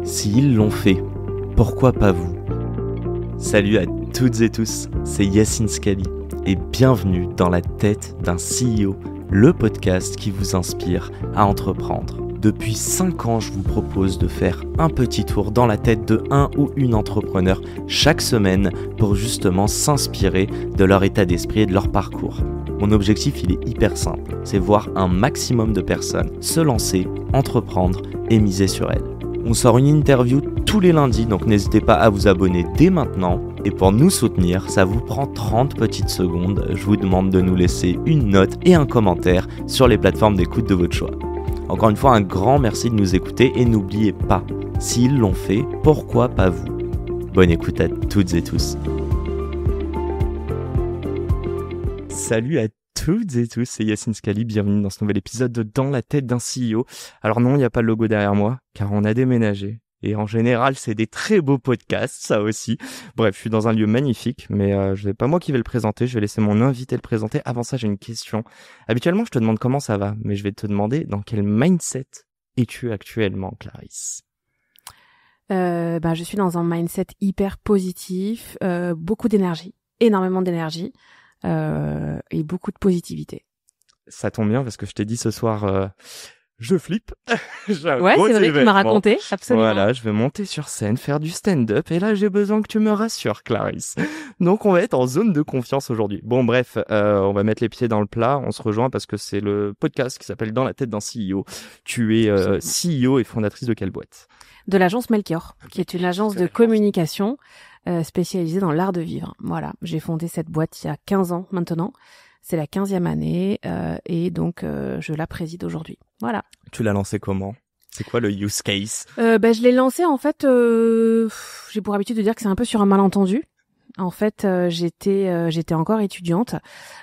S'ils l'ont fait, pourquoi pas vous? Salut à toutes et tous, c'est Yacine Scali et bienvenue dans la tête d'un CEO, le podcast qui vous inspire à entreprendre. Depuis 5 ans, je vous propose de faire un petit tour dans la tête de un ou une entrepreneur chaque semaine pour justement s'inspirer de leur état d'esprit et de leur parcours. Mon objectif, il est hyper simple, c'est voir un maximum de personnes se lancer, entreprendre et miser sur elles. On sort une interview tous les lundis, donc n'hésitez pas à vous abonner dès maintenant. Et pour nous soutenir, ça vous prend 30 petites secondes. Je vous demande de nous laisser une note et un commentaire sur les plateformes d'écoute de votre choix. Encore une fois, un grand merci de nous écouter et n'oubliez pas, s'ils l'ont fait, pourquoi pas vous? Bonne écoute à toutes et tous. Salut à toutes et tous, c'est Yacine Scali, bienvenue dans ce nouvel épisode de Dans la tête d'un CEO. Alors non, il n'y a pas le logo derrière moi, car on a déménagé. Et en général, c'est des très beaux podcasts, ça aussi. Bref, je suis dans un lieu magnifique, mais je sais pas moi qui vais le présenter, je vais laisser mon invité le présenter. Avant ça, j'ai une question. Habituellement, je te demande comment ça va, mais je vais te demander dans quel mindset es-tu actuellement, Clarisse? Je suis dans un mindset hyper positif, beaucoup d'énergie, énormément d'énergie. Et beaucoup de positivité. Ça tombe bien parce que je t'ai dit ce soir, je flippe. Ouais, c'est vrai que tu m'as raconté, absolument. Voilà, je vais monter sur scène, faire du stand-up, et là j'ai besoin que tu me rassures, Clarisse. Donc on va être en zone de confiance aujourd'hui. Bon bref, on va mettre les pieds dans le plat, on se rejoint parce que c'est le podcast qui s'appelle Dans la tête d'un CEO. Tu es CEO et fondatrice de quelle boîte? De l'agence Melchior, qui est une agence de communication spécialisée dans l'art de vivre. Voilà, j'ai fondé cette boîte il y a 15 ans maintenant. C'est la 15e année et donc je la préside aujourd'hui. Voilà. Tu l'as lancée comment? C'est quoi le use case? Je l'ai lancée en fait, j'ai pour habitude de dire que c'est un peu sur un malentendu. En fait, j'étais encore étudiante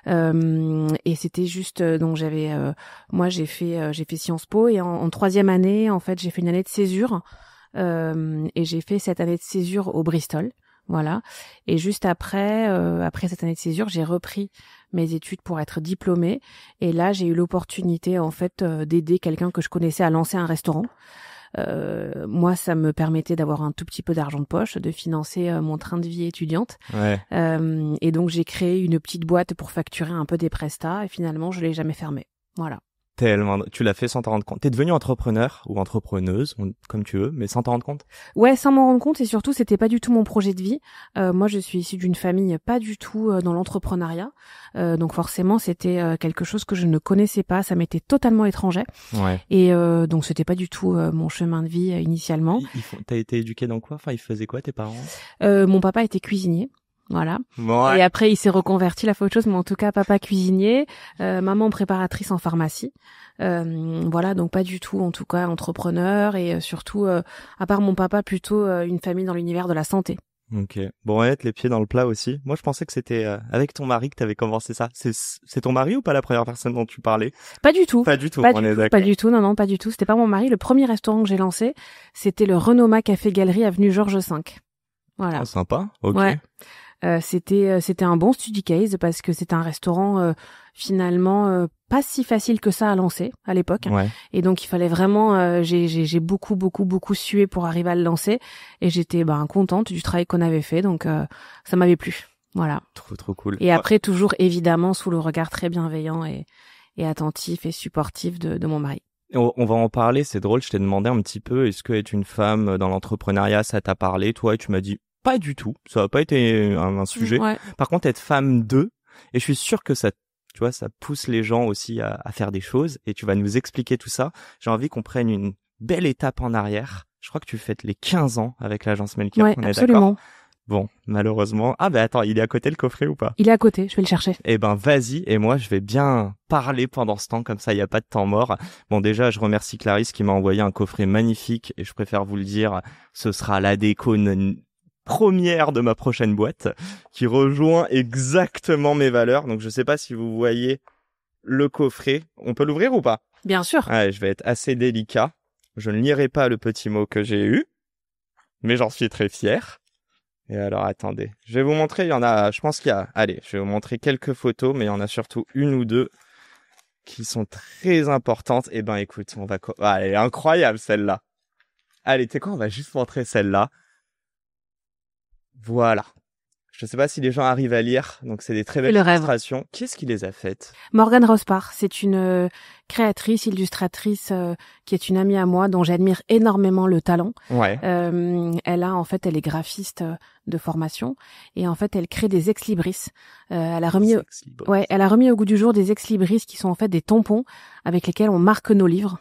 et c'était juste donc moi j'ai fait Sciences Po et en 3e année en fait j'ai fait une année de césure et j'ai fait cette année de césure au Bristol. Voilà. Et juste après cette année de césure, j'ai repris mes études pour être diplômée. Et là, j'ai eu l'opportunité, en fait, d'aider quelqu'un que je connaissais à lancer un restaurant. Moi, ça me permettait d'avoir un tout petit peu d'argent de poche, de financer mon train de vie étudiante. Ouais. Et donc, j'ai créé une petite boîte pour facturer un peu des prestats. Et finalement, je l'ai jamais fermée. Voilà. Tellement, tu l'as fait sans t'en rendre compte. T'es devenue entrepreneur ou entrepreneuse, comme tu veux, mais sans t'en rendre compte? Ouais, sans m'en rendre compte et surtout, c'était pas du tout mon projet de vie. Moi, je suis issue d'une famille pas du tout dans l'entrepreneuriat. Donc forcément, c'était quelque chose que je ne connaissais pas. Ça m'était totalement étranger. Ouais. Et donc, c'était pas du tout mon chemin de vie initialement. T'as été éduquée dans quoi? Enfin, ils faisaient quoi, tes parents? Mon papa était cuisinier. Voilà. Ouais. Et après, il s'est reconverti, il a fait autre chose, mais en tout cas, papa cuisinier, maman préparatrice en pharmacie. Voilà, donc pas du tout, en tout cas, entrepreneur et surtout, à part mon papa, plutôt une famille dans l'univers de la santé. Ok. Bon, ouais, les pieds dans le plat aussi. Moi, je pensais que c'était avec ton mari que t'avais commencé ça. C'est ton mari ou pas la première personne dont tu parlais? Pas du tout. Pas du tout, on est d'accord. Pas du tout, non, pas du tout. C'était pas mon mari. Le premier restaurant que j'ai lancé, c'était le Renoma Café Galerie avenue Georges V. Voilà. Oh, sympa. Ok. Ouais. C'était un bon study case parce que c'était un restaurant finalement pas si facile que ça à lancer à l'époque. Ouais. Et donc il fallait vraiment j'ai beaucoup sué pour arriver à le lancer et j'étais contente du travail qu'on avait fait, donc ça m'avait plu. Voilà. Trop cool. Et après toujours évidemment sous le regard très bienveillant et attentif et supportif de mon mari. On va en parler, c'est drôle, je t'ai demandé un petit peu, est-ce que être une femme dans l'entrepreneuriat, ça t'a parlé, toi, et tu m'as dit pas du tout, ça n'a pas été un sujet. Ouais. Par contre, être femme d'eux, et je suis sûr que ça, tu vois, ça pousse les gens aussi à faire des choses, et tu vas nous expliquer tout ça. J'ai envie qu'on prenne une belle étape en arrière. Je crois que tu fêtes les 15 ans avec l'agence Melchior, Ouais, on est absolument. d'accord? Bon, malheureusement. Ah, attends, il est à côté le coffret ou pas? Il est à côté, je vais le chercher. Eh ben, vas-y, et moi, je vais bien parler pendant ce temps, comme ça, il n'y a pas de temps mort. Bon, déjà, je remercie Clarisse qui m'a envoyé un coffret magnifique, et je préfère vous le dire, ce sera la déco première de ma prochaine boîte, qui rejoint exactement mes valeurs. Donc, je sais pas si vous voyez le coffret. On peut l'ouvrir ou pas? Bien sûr. Ouais, je vais être assez délicat. Je ne lirai pas le petit mot que j'ai eu, mais j'en suis très fier. Et alors, attendez. Je vais vous montrer, il y en a, je pense qu'il y a, allez, je vais vous montrer quelques photos, mais il y en a surtout une ou deux qui sont très importantes. Eh ben, écoute, elle est incroyable, celle-là. Allez, tu sais quoi, on va juste montrer celle-là. Voilà. Je sais pas si les gens arrivent à lire, donc c'est des très belles illustrations. Qui est-ce qui les a faites? Morgane Rospar, c'est une créatrice, illustratrice qui est une amie à moi dont j'admire énormément le talent. Ouais. Elle est graphiste de formation et en fait elle crée des ex-libris. Elle a remis au goût du jour des ex-libris qui sont en fait des tampons avec lesquels on marque nos livres.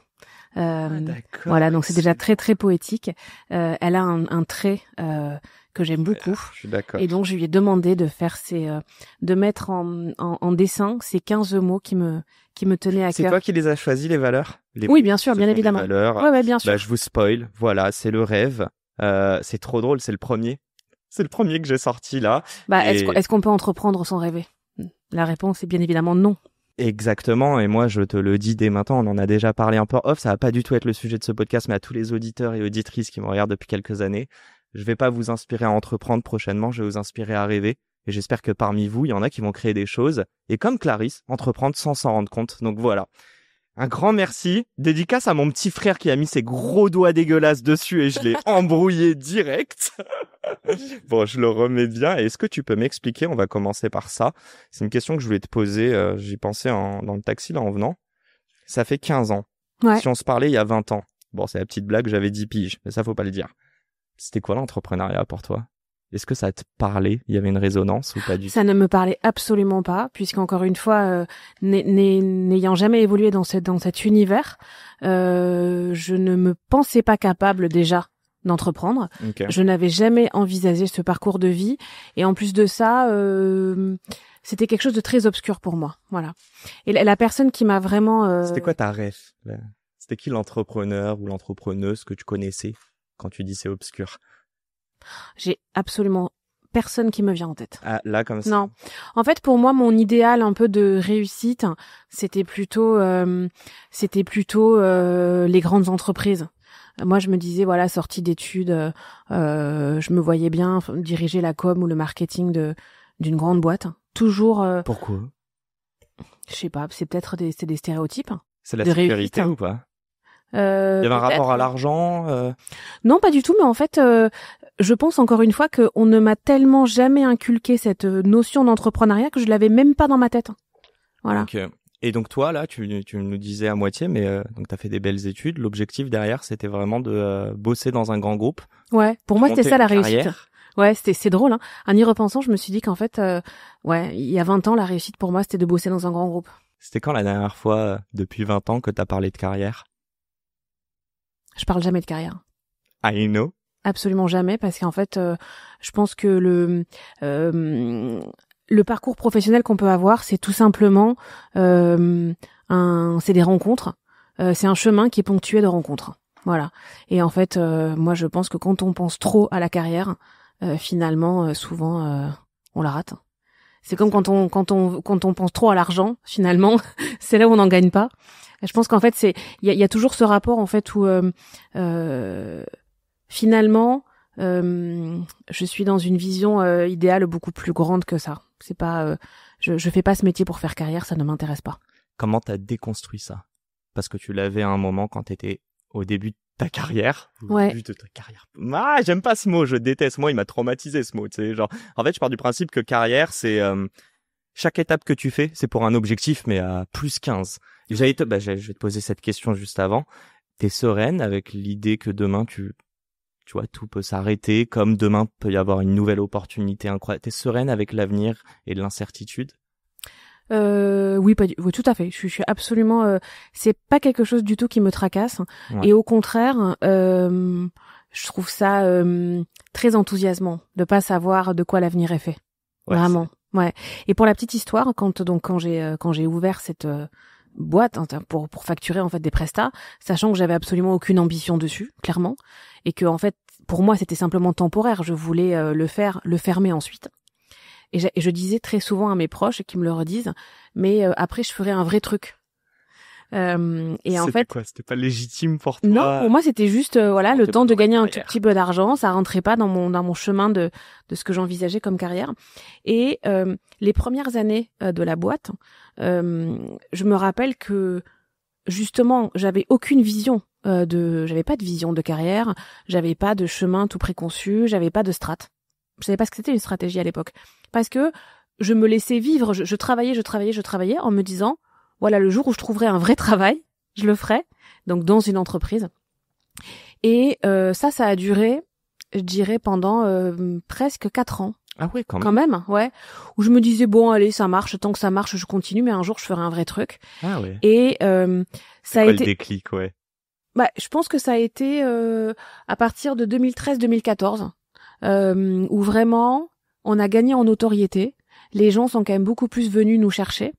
Voilà, donc c'est déjà très très poétique. Elle a un trait que j'aime beaucoup. Je suis d'accord. Et donc je lui ai demandé de faire de mettre en dessin ces 15 mots qui me tenaient à cœur. C'est toi qui les as choisis, les valeurs? Oui, bien sûr, bien évidemment. Les valeurs. Ouais, bien sûr. Bah, je vous spoil. Voilà, c'est le rêve. C'est trop drôle, c'est le premier. C'est le premier que j'ai sorti là. Est-ce qu'on peut entreprendre sans rêver? La réponse est bien évidemment non. Exactement, et moi je te le dis dès maintenant, on en a déjà parlé un peu off, ça va pas du tout être le sujet de ce podcast, mais à tous les auditeurs et auditrices qui me regardent depuis quelques années, je vais pas vous inspirer à entreprendre prochainement, je vais vous inspirer à rêver, et j'espère que parmi vous, il y en a qui vont créer des choses, et comme Clarisse, entreprendre sans s'en rendre compte, donc voilà. Un grand merci, dédicace à mon petit frère qui a mis ses gros doigts dégueulasses dessus et je l'ai embrouillé direct. Bon, je le remets bien. Et est-ce que tu peux m'expliquer, on va commencer par ça. C'est une question que je voulais te poser, j'y pensais dans le taxi là en venant. Ça fait 15 ans. Ouais. Si on se parlait il y a 20 ans. Bon, c'est la petite blague, j'avais 10 piges, mais ça faut pas le dire. C'était quoi l'entrepreneuriat pour toi? Est-ce que ça te parlait? Il y avait une résonance ou pas du tout? Ça ne me parlait absolument pas, puisqu'encore une fois, n'ayant jamais évolué dans cet univers, je ne me pensais pas capable déjà d'entreprendre. Okay. Je n'avais jamais envisagé ce parcours de vie, et en plus de ça, c'était quelque chose de très obscur pour moi. Voilà. Et la personne qui m'a vraiment... C'était quoi ta rêve? C'était qui l'entrepreneur ou l'entrepreneuse que tu connaissais quand tu dis c'est obscur? J'ai absolument personne qui me vient en tête. Ah, là, comme ça. Non. En fait, pour moi, mon idéal un peu de réussite, c'était plutôt les grandes entreprises. Moi, je me disais, voilà, sortie d'études, je me voyais bien diriger la com ou le marketing d'une grande boîte. Toujours. Pourquoi? Je sais pas, c'est peut-être des stéréotypes. C'est la sécurité ou pas? Il y avait un rapport à l'argent? Non, pas du tout, mais en fait, je pense encore une fois qu'on ne m'a tellement jamais inculqué cette notion d'entrepreneuriat que je l'avais même pas dans ma tête. Voilà. Okay. Et donc toi, là, tu nous disais à moitié, mais donc t'as fait des belles études. L'objectif derrière, c'était vraiment de bosser dans un grand groupe. Ouais, pour moi, c'était ça la réussite. Carrière. Ouais, c'est drôle, hein. En y repensant, je me suis dit qu'en fait, il y a 20 ans, la réussite pour moi, c'était de bosser dans un grand groupe. C'était quand la dernière fois, depuis 20 ans, que t'as parlé de carrière? Je parle jamais de carrière. I know. Absolument jamais, parce qu'en fait, je pense que le parcours professionnel qu'on peut avoir, c'est tout simplement c'est des rencontres. C'est un chemin qui est ponctué de rencontres. Voilà. Et en fait, moi, je pense que quand on pense trop à la carrière, finalement, souvent, on la rate. C'est comme quand on pense trop à l'argent, finalement, c'est là où on n'en gagne pas. Et je pense qu'en fait, il y a toujours ce rapport en fait où finalement, je suis dans une vision idéale beaucoup plus grande que ça. C'est pas, je fais pas ce métier pour faire carrière, ça ne m'intéresse pas. Comment t'as déconstruit ça? Parce que tu l'avais à un moment quand t'étais au début de ta carrière. Ouais. Au début de ta carrière. Ah, j'aime pas ce mot, je déteste. Moi, il m'a traumatisé ce mot. Tu sais, genre, en fait, je pars du principe que carrière, c'est chaque étape que tu fais, c'est pour un objectif, mais à plus 15. Et je vais te poser cette question juste avant. T'es sereine avec l'idée que demain tu vois, tout peut s'arrêter, comme demain peut y avoir une nouvelle opportunité incroyable. T'es sereine avec l'avenir et l'incertitude? Oui, oui, tout à fait. Je suis absolument. C'est pas quelque chose du tout qui me tracasse. Ouais. Et au contraire, je trouve ça très enthousiasmant de pas savoir de quoi l'avenir est fait. Ouais, vraiment. Ouais. Et pour la petite histoire, quand j'ai ouvert cette boîte pour facturer en fait des prestats, sachant que j'avais absolument aucune ambition dessus, clairement, et que en fait pour moi c'était simplement temporaire. Je voulais le fermer ensuite. Et je disais très souvent à mes proches qui me le redisent, mais après je ferai un vrai truc. Et en fait, quoi, c'était pas légitime pour toi? Non, pour moi c'était juste le temps de gagner un tout petit peu d'argent. Ça rentrait pas dans mon chemin de ce que j'envisageais comme carrière. Et les premières années de la boîte, je me rappelle que justement j'avais aucune vision j'avais pas de vision de carrière, j'avais pas de chemin tout préconçu, j'avais pas de strat. Je savais pas ce que c'était une stratégie à l'époque. Parce que je me laissais vivre, je travaillais en me disant, voilà, le jour où je trouverai un vrai travail, je le ferai, donc dans une entreprise. Et ça a duré, je dirais, pendant presque 4 ans. Ah ouais, quand même, ouais. Où je me disais, bon, allez, ça marche, tant que ça marche, je continue, mais un jour, je ferai un vrai truc. Ah ouais. Et ça a été... le déclic, ouais. Bah, je pense que ça a été à partir de 2013-2014, où vraiment, on a gagné en notoriété. Les gens sont quand même beaucoup plus venus nous chercher.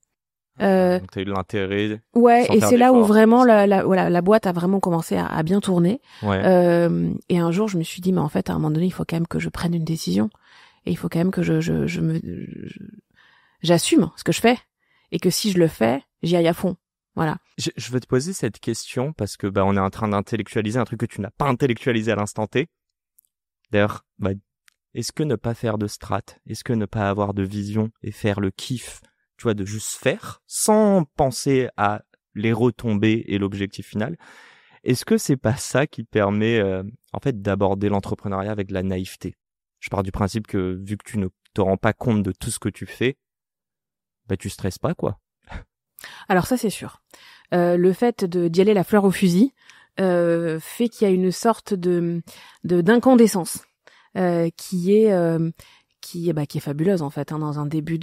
Donc t'as eu l'intérêt. Ouais, et c'est là où vraiment la boîte a vraiment commencé à bien tourner. Ouais. Et un jour, je me suis dit, mais en fait, à un moment donné, il faut quand même que je prenne une décision. Et il faut quand même que j'assume ce que je fais. Et que si je le fais, j'y aille à fond. Voilà. Je veux te poser cette question parce que on est en train d'intellectualiser un truc que tu n'as pas intellectualisé à l'instant T. D'ailleurs, est-ce que ne pas faire de strat, est-ce que ne pas avoir de vision et faire le kiff, tu vois, de juste faire sans penser à les retombées et l'objectif final, est-ce que c'est pas ça qui permet en fait d'aborder l'entrepreneuriat avec de la naïveté? Je pars du principe que vu que tu ne te rends pas compte de tout ce que tu fais, tu stresses pas, quoi. Alors ça, c'est sûr. Le fait d'y aller la fleur au fusil fait qu'il y a une sorte d'incandescence qui est fabuleuse en fait, dans un début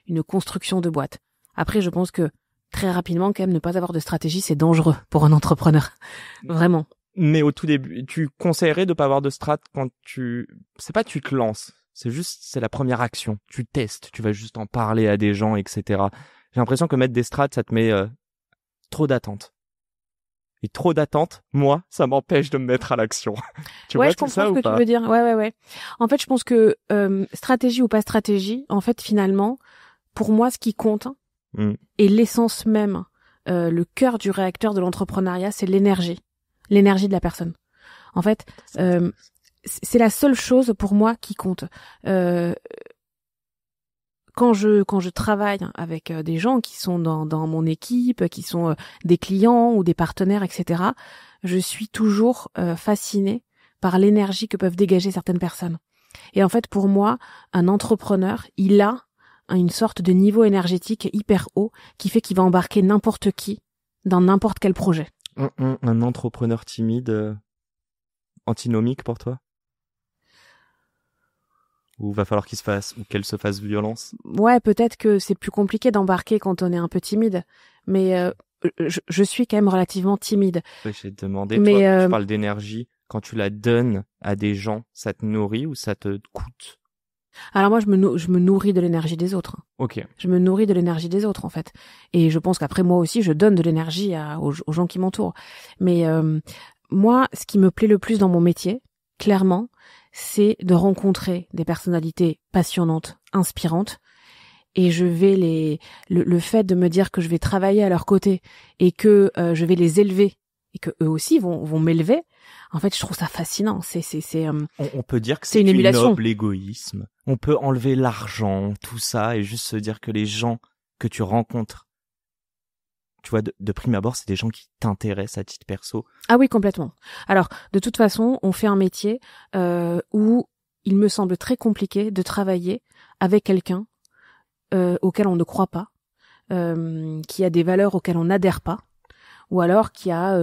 une construction de boîte. Après, je pense que très rapidement, quand même, ne pas avoir de stratégie, c'est dangereux pour un entrepreneur. Vraiment. Mais au tout début, tu conseillerais de pas avoir de strat quand c'est pas tu te lances, c'est la première action. Tu testes, tu vas juste en parler à des gens, etc. J'ai l'impression que mettre des strats, ça te met trop d'attentes. Et trop d'attentes, moi, ça m'empêche de me mettre à l'action. Tu vois je comprends ça ce ou que pas? tu veux dire. Ouais. En fait, je pense que stratégie ou pas stratégie, en fait, finalement, pour moi, ce qui compte et l'essence même, le cœur du réacteur de l'entrepreneuriat, c'est l'énergie de la personne. En fait, c'est la seule chose pour moi qui compte. Quand je travaille avec des gens qui sont dans mon équipe, qui sont des clients ou des partenaires, etc., je suis toujours fascinée par l'énergie que peuvent dégager certaines personnes. Et en fait, pour moi, un entrepreneur, il a une sorte de niveau énergétique hyper haut qui fait qu'il va embarquer n'importe qui dans n'importe quel projet. Un entrepreneur timide, antinomique pour toi? Ou va falloir qu'elle se fasse violence? Ouais, peut-être que c'est plus compliqué d'embarquer quand on est un peu timide, mais je suis quand même relativement timide. Oui, j'ai demandé, toi, tu parles d'énergie, quand tu la donnes à des gens, ça te nourrit ou ça te coûte? Alors moi, je me nourris de l'énergie des autres. Ok. Je me nourris de l'énergie des autres, en fait. Et je pense qu'après, moi aussi, je donne de l'énergie aux gens qui m'entourent. Mais moi, ce qui me plaît le plus dans mon métier, clairement, c'est de rencontrer des personnalités passionnantes, inspirantes. Et je vais le fait de me dire que je vais travailler à leur côté et que je vais les élever et que eux aussi vont m'élever. En fait, je trouve ça fascinant. On peut dire que c'est une émulation. Noble égoïsme. On peut enlever l'argent, tout ça, et juste se dire que les gens que tu rencontres, tu vois, de prime abord, c'est des gens qui t'intéressent à titre perso. Ah oui, complètement. Alors, de toute façon, on fait un métier où il me semble très compliqué de travailler avec quelqu'un auquel on ne croit pas, qui a des valeurs auxquelles on n'adhère pas, ou alors qui a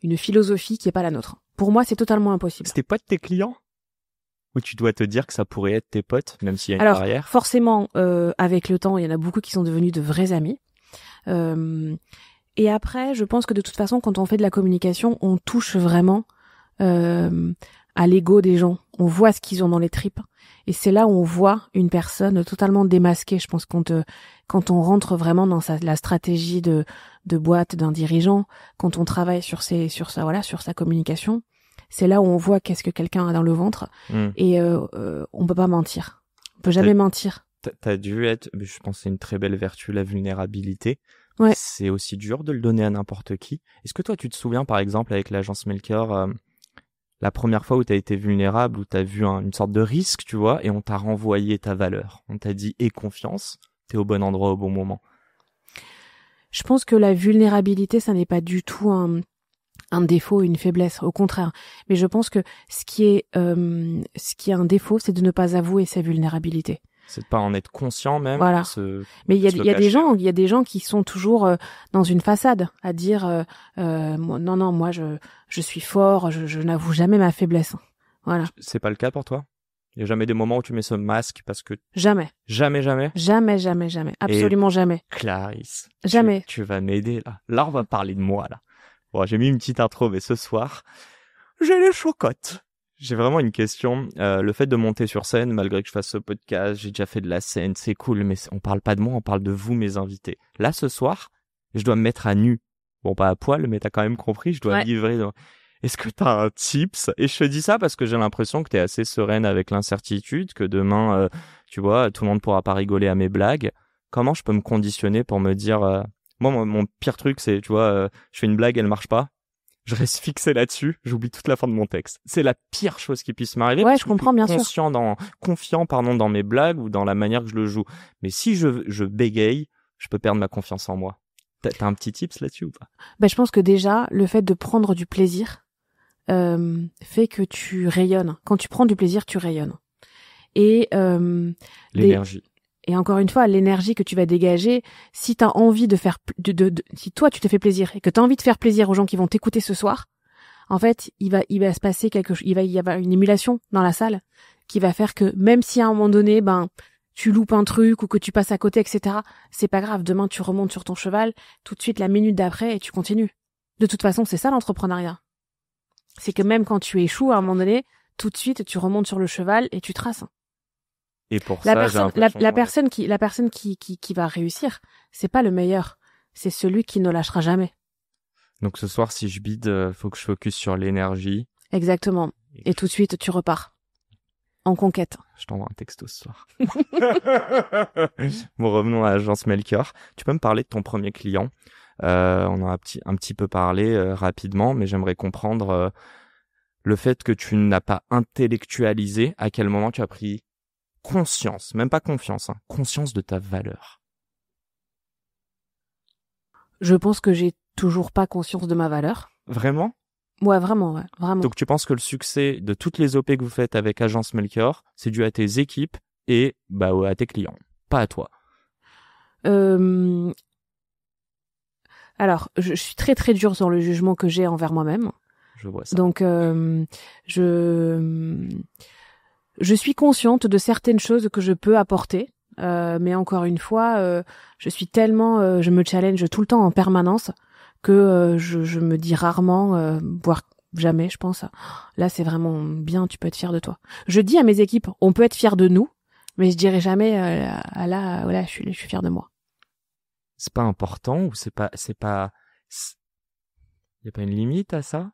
une philosophie qui est pas la nôtre. Pour moi, c'est totalement impossible. C'était pas de tes clients? Ou tu dois te dire que ça pourrait être tes potes, même s'il y a une barrière? Alors, forcément, avec le temps, il y en a beaucoup qui sont devenus de vrais amis. Et après, je pense que de toute façon, quand on fait de la communication, on touche vraiment à l'ego des gens. On voit ce qu'ils ont dans les tripes. Et c'est là où on voit une personne totalement démasquée. Je pense quand on rentre vraiment dans la stratégie de boîte d'un dirigeant, quand on travaille sur sa communication, c'est là où on voit qu'est-ce que quelqu'un a dans le ventre. Et on peut pas mentir. On peut jamais mentir. T'as dû être, je pense que c'est une très belle vertu, la vulnérabilité. Ouais. C'est aussi dur de le donner à n'importe qui. Est-ce que toi, tu te souviens, par exemple, avec l'agence Melchior, la première fois où t'as été vulnérable, où t'as vu une sorte de risque, tu vois, et on t'a renvoyé ta valeur. On t'a dit, aie confiance, t'es au bon endroit au bon moment. Je pense que la vulnérabilité, ça n'est pas du tout un défaut, une faiblesse, au contraire. Mais je pense que ce qui est un défaut, c'est de ne pas avouer sa vulnérabilité. C'est de pas en être conscient même. Voilà. Mais il y a des gens qui sont toujours dans une façade, à dire non, moi je suis fort, je n'avoue jamais ma faiblesse. Voilà. C'est pas le cas pour toi? Il y a jamais des moments où tu mets ce masque parce que jamais. Jamais. Absolument jamais. Clarisse. Jamais. Tu vas m'aider là. Là, on va parler de moi là. Bon, j'ai mis une petite intro, mais ce soir, j'ai les chocottes. J'ai vraiment une question. Le fait de monter sur scène, malgré que je fasse ce podcast, j'ai déjà fait de la scène, c'est cool, mais on parle pas de moi, on parle de vous, mes invités. Là, ce soir, je dois me mettre à nu. Bon, pas à poil, mais t'as quand même compris, je dois livrer. Est-ce que t'as un tips? Et je te dis ça parce que j'ai l'impression que t'es assez sereine avec l'incertitude, que demain, tu vois, tout le monde pourra pas rigoler à mes blagues. Comment je peux me conditionner pour me dire, moi, mon pire truc, c'est, tu vois, je fais une blague, elle marche pas. Je reste fixé là-dessus, j'oublie toute la fin de mon texte. C'est la pire chose qui puisse m'arriver. Ouais, je comprends, bien sûr. Confiant, dans mes blagues ou dans la manière que je le joue. Mais si je bégaye, je peux perdre ma confiance en moi. T'as un petit tips là-dessus ou pas? Je pense que déjà, le fait de prendre du plaisir fait que tu rayonnes. Quand tu prends du plaisir, tu rayonnes. Et l'énergie. Et encore une fois, l'énergie que tu vas dégager, si t'as envie de faire, si toi tu te fais plaisir et que t'as envie de faire plaisir aux gens qui vont t'écouter ce soir, en fait, il va se passer quelque chose, il va y avoir une émulation dans la salle qui va faire que même si à un moment donné, tu loupes un truc ou que tu passes à côté, etc., c'est pas grave. Demain, tu remontes sur ton cheval, tout de suite la minute d'après et tu continues. De toute façon, c'est ça l'entrepreneuriat. C'est que même quand tu échoues à un moment donné, tout de suite tu remontes sur le cheval et tu traces. Et pour la personne qui va réussir, c'est pas le meilleur, c'est celui qui ne lâchera jamais. Donc ce soir, si je bide, faut que je focus sur l'énergie. Exactement. Et tout de suite, tu repars en conquête. Je t'envoie un texto ce soir. Bon, revenons à Agence Melchior. Tu peux me parler de ton premier client? On en a un petit peu parlé rapidement, mais j'aimerais comprendre le fait que tu n'as pas intellectualisé. À quel moment tu as pris conscience, même pas confiance, conscience de ta valeur? Je pense que j'ai toujours pas conscience de ma valeur. Vraiment? Ouais, vraiment. Donc tu penses que le succès de toutes les OP que vous faites avec Agence Melchior, c'est dû à tes équipes et à tes clients, pas à toi? Alors, je suis très très dure sur le jugement que j'ai envers moi-même. Je vois ça. Donc je suis consciente de certaines choses que je peux apporter, mais encore une fois, je suis tellement, je me challenge tout le temps en permanence que je me dis rarement, voire jamais, je pense, là c'est vraiment bien, tu peux être fier de toi. Je dis à mes équipes, on peut être fier de nous, mais je dirais jamais, là, je suis fier de moi. C'est pas important ou c'est pas, y a pas une limite à ça?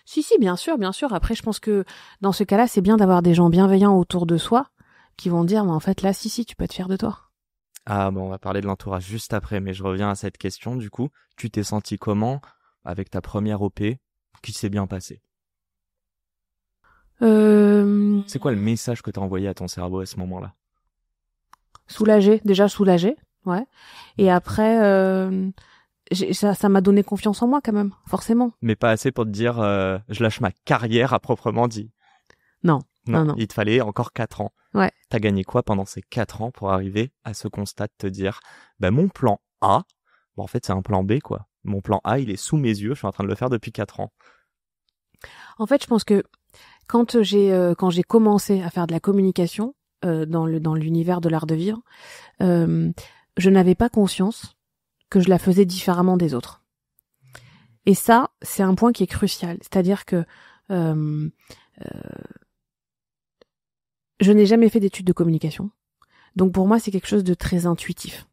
Si, bien sûr. Après, je pense que dans ce cas-là, c'est bien d'avoir des gens bienveillants autour de soi qui vont dire, mais en fait, là, si, tu peux être fier de toi. Ah bon, on va parler de l'entourage juste après, mais je reviens à cette question. Du coup, tu t'es senti comment avec ta première OP qui s'est bien passée? C'est quoi le message que t'as envoyé à ton cerveau à ce moment-là? Soulagé, ouais. Et après, ça m'a donné confiance en moi quand même, forcément. Mais pas assez pour te dire je lâche ma carrière à proprement dit. Non. Il te fallait encore 4 ans. Ouais. T'as gagné quoi pendant ces 4 ans pour arriver à ce constat de te dire mon plan A, en fait c'est un plan B quoi. Mon plan A il est sous mes yeux, je suis en train de le faire depuis 4 ans. En fait je pense que quand j'ai commencé à faire de la communication dans l'univers de l'art de vivre, je n'avais pas conscience que je la faisais différemment des autres. Et ça, c'est un point qui est crucial. C'est-à-dire que je n'ai jamais fait d'études de communication. Donc pour moi, c'est quelque chose de très intuitif.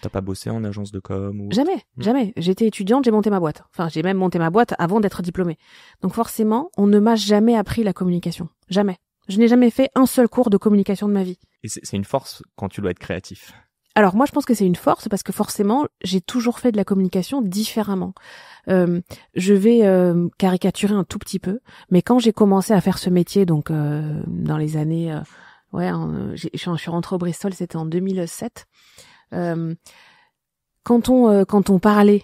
T'as pas bossé en agence de com ou... Jamais. J'étais étudiante, j'ai monté ma boîte. Enfin, j'ai même monté ma boîte avant d'être diplômée. Donc forcément, on ne m'a jamais appris la communication. Jamais. Je n'ai jamais fait un seul cours de communication de ma vie. Et c'est une force quand tu dois être créatif. Alors moi, je pense que c'est une force parce que forcément, j'ai toujours fait de la communication différemment. Je vais caricaturer un tout petit peu, mais quand j'ai commencé à faire ce métier, donc dans les années... je suis rentrée au Bristol, c'était en 2007. Quand on parlait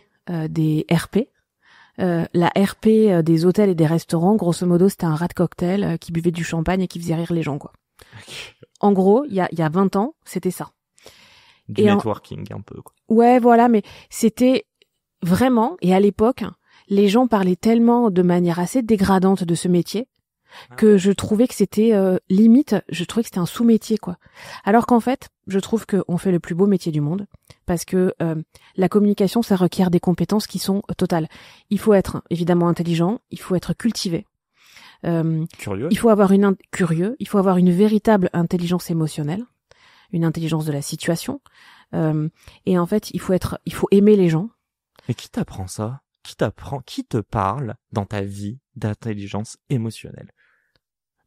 des RP, La RP des hôtels et des restaurants, grosso modo, c'était un rat de cocktail qui buvait du champagne et qui faisait rire les gens, quoi. En gros, il y a 20 ans, c'était ça. Du networking un peu, quoi. Ouais, voilà, mais c'était vraiment, et à l'époque, les gens parlaient tellement de manière assez dégradante de ce métier que je trouvais que c'était limite, je trouvais que c'était un sous-métier, quoi. Alors qu'en fait, je trouve qu'on fait le plus beau métier du monde parce que la communication, ça requiert des compétences qui sont totales. Il faut être évidemment intelligent, il faut être cultivé. Curieux. Il faut avoir curieux, il faut avoir une véritable intelligence émotionnelle, une intelligence de la situation. Et en fait, il faut aimer les gens. Mais qui t'apprend ça? Qui te parle dans ta vie d'intelligence émotionnelle?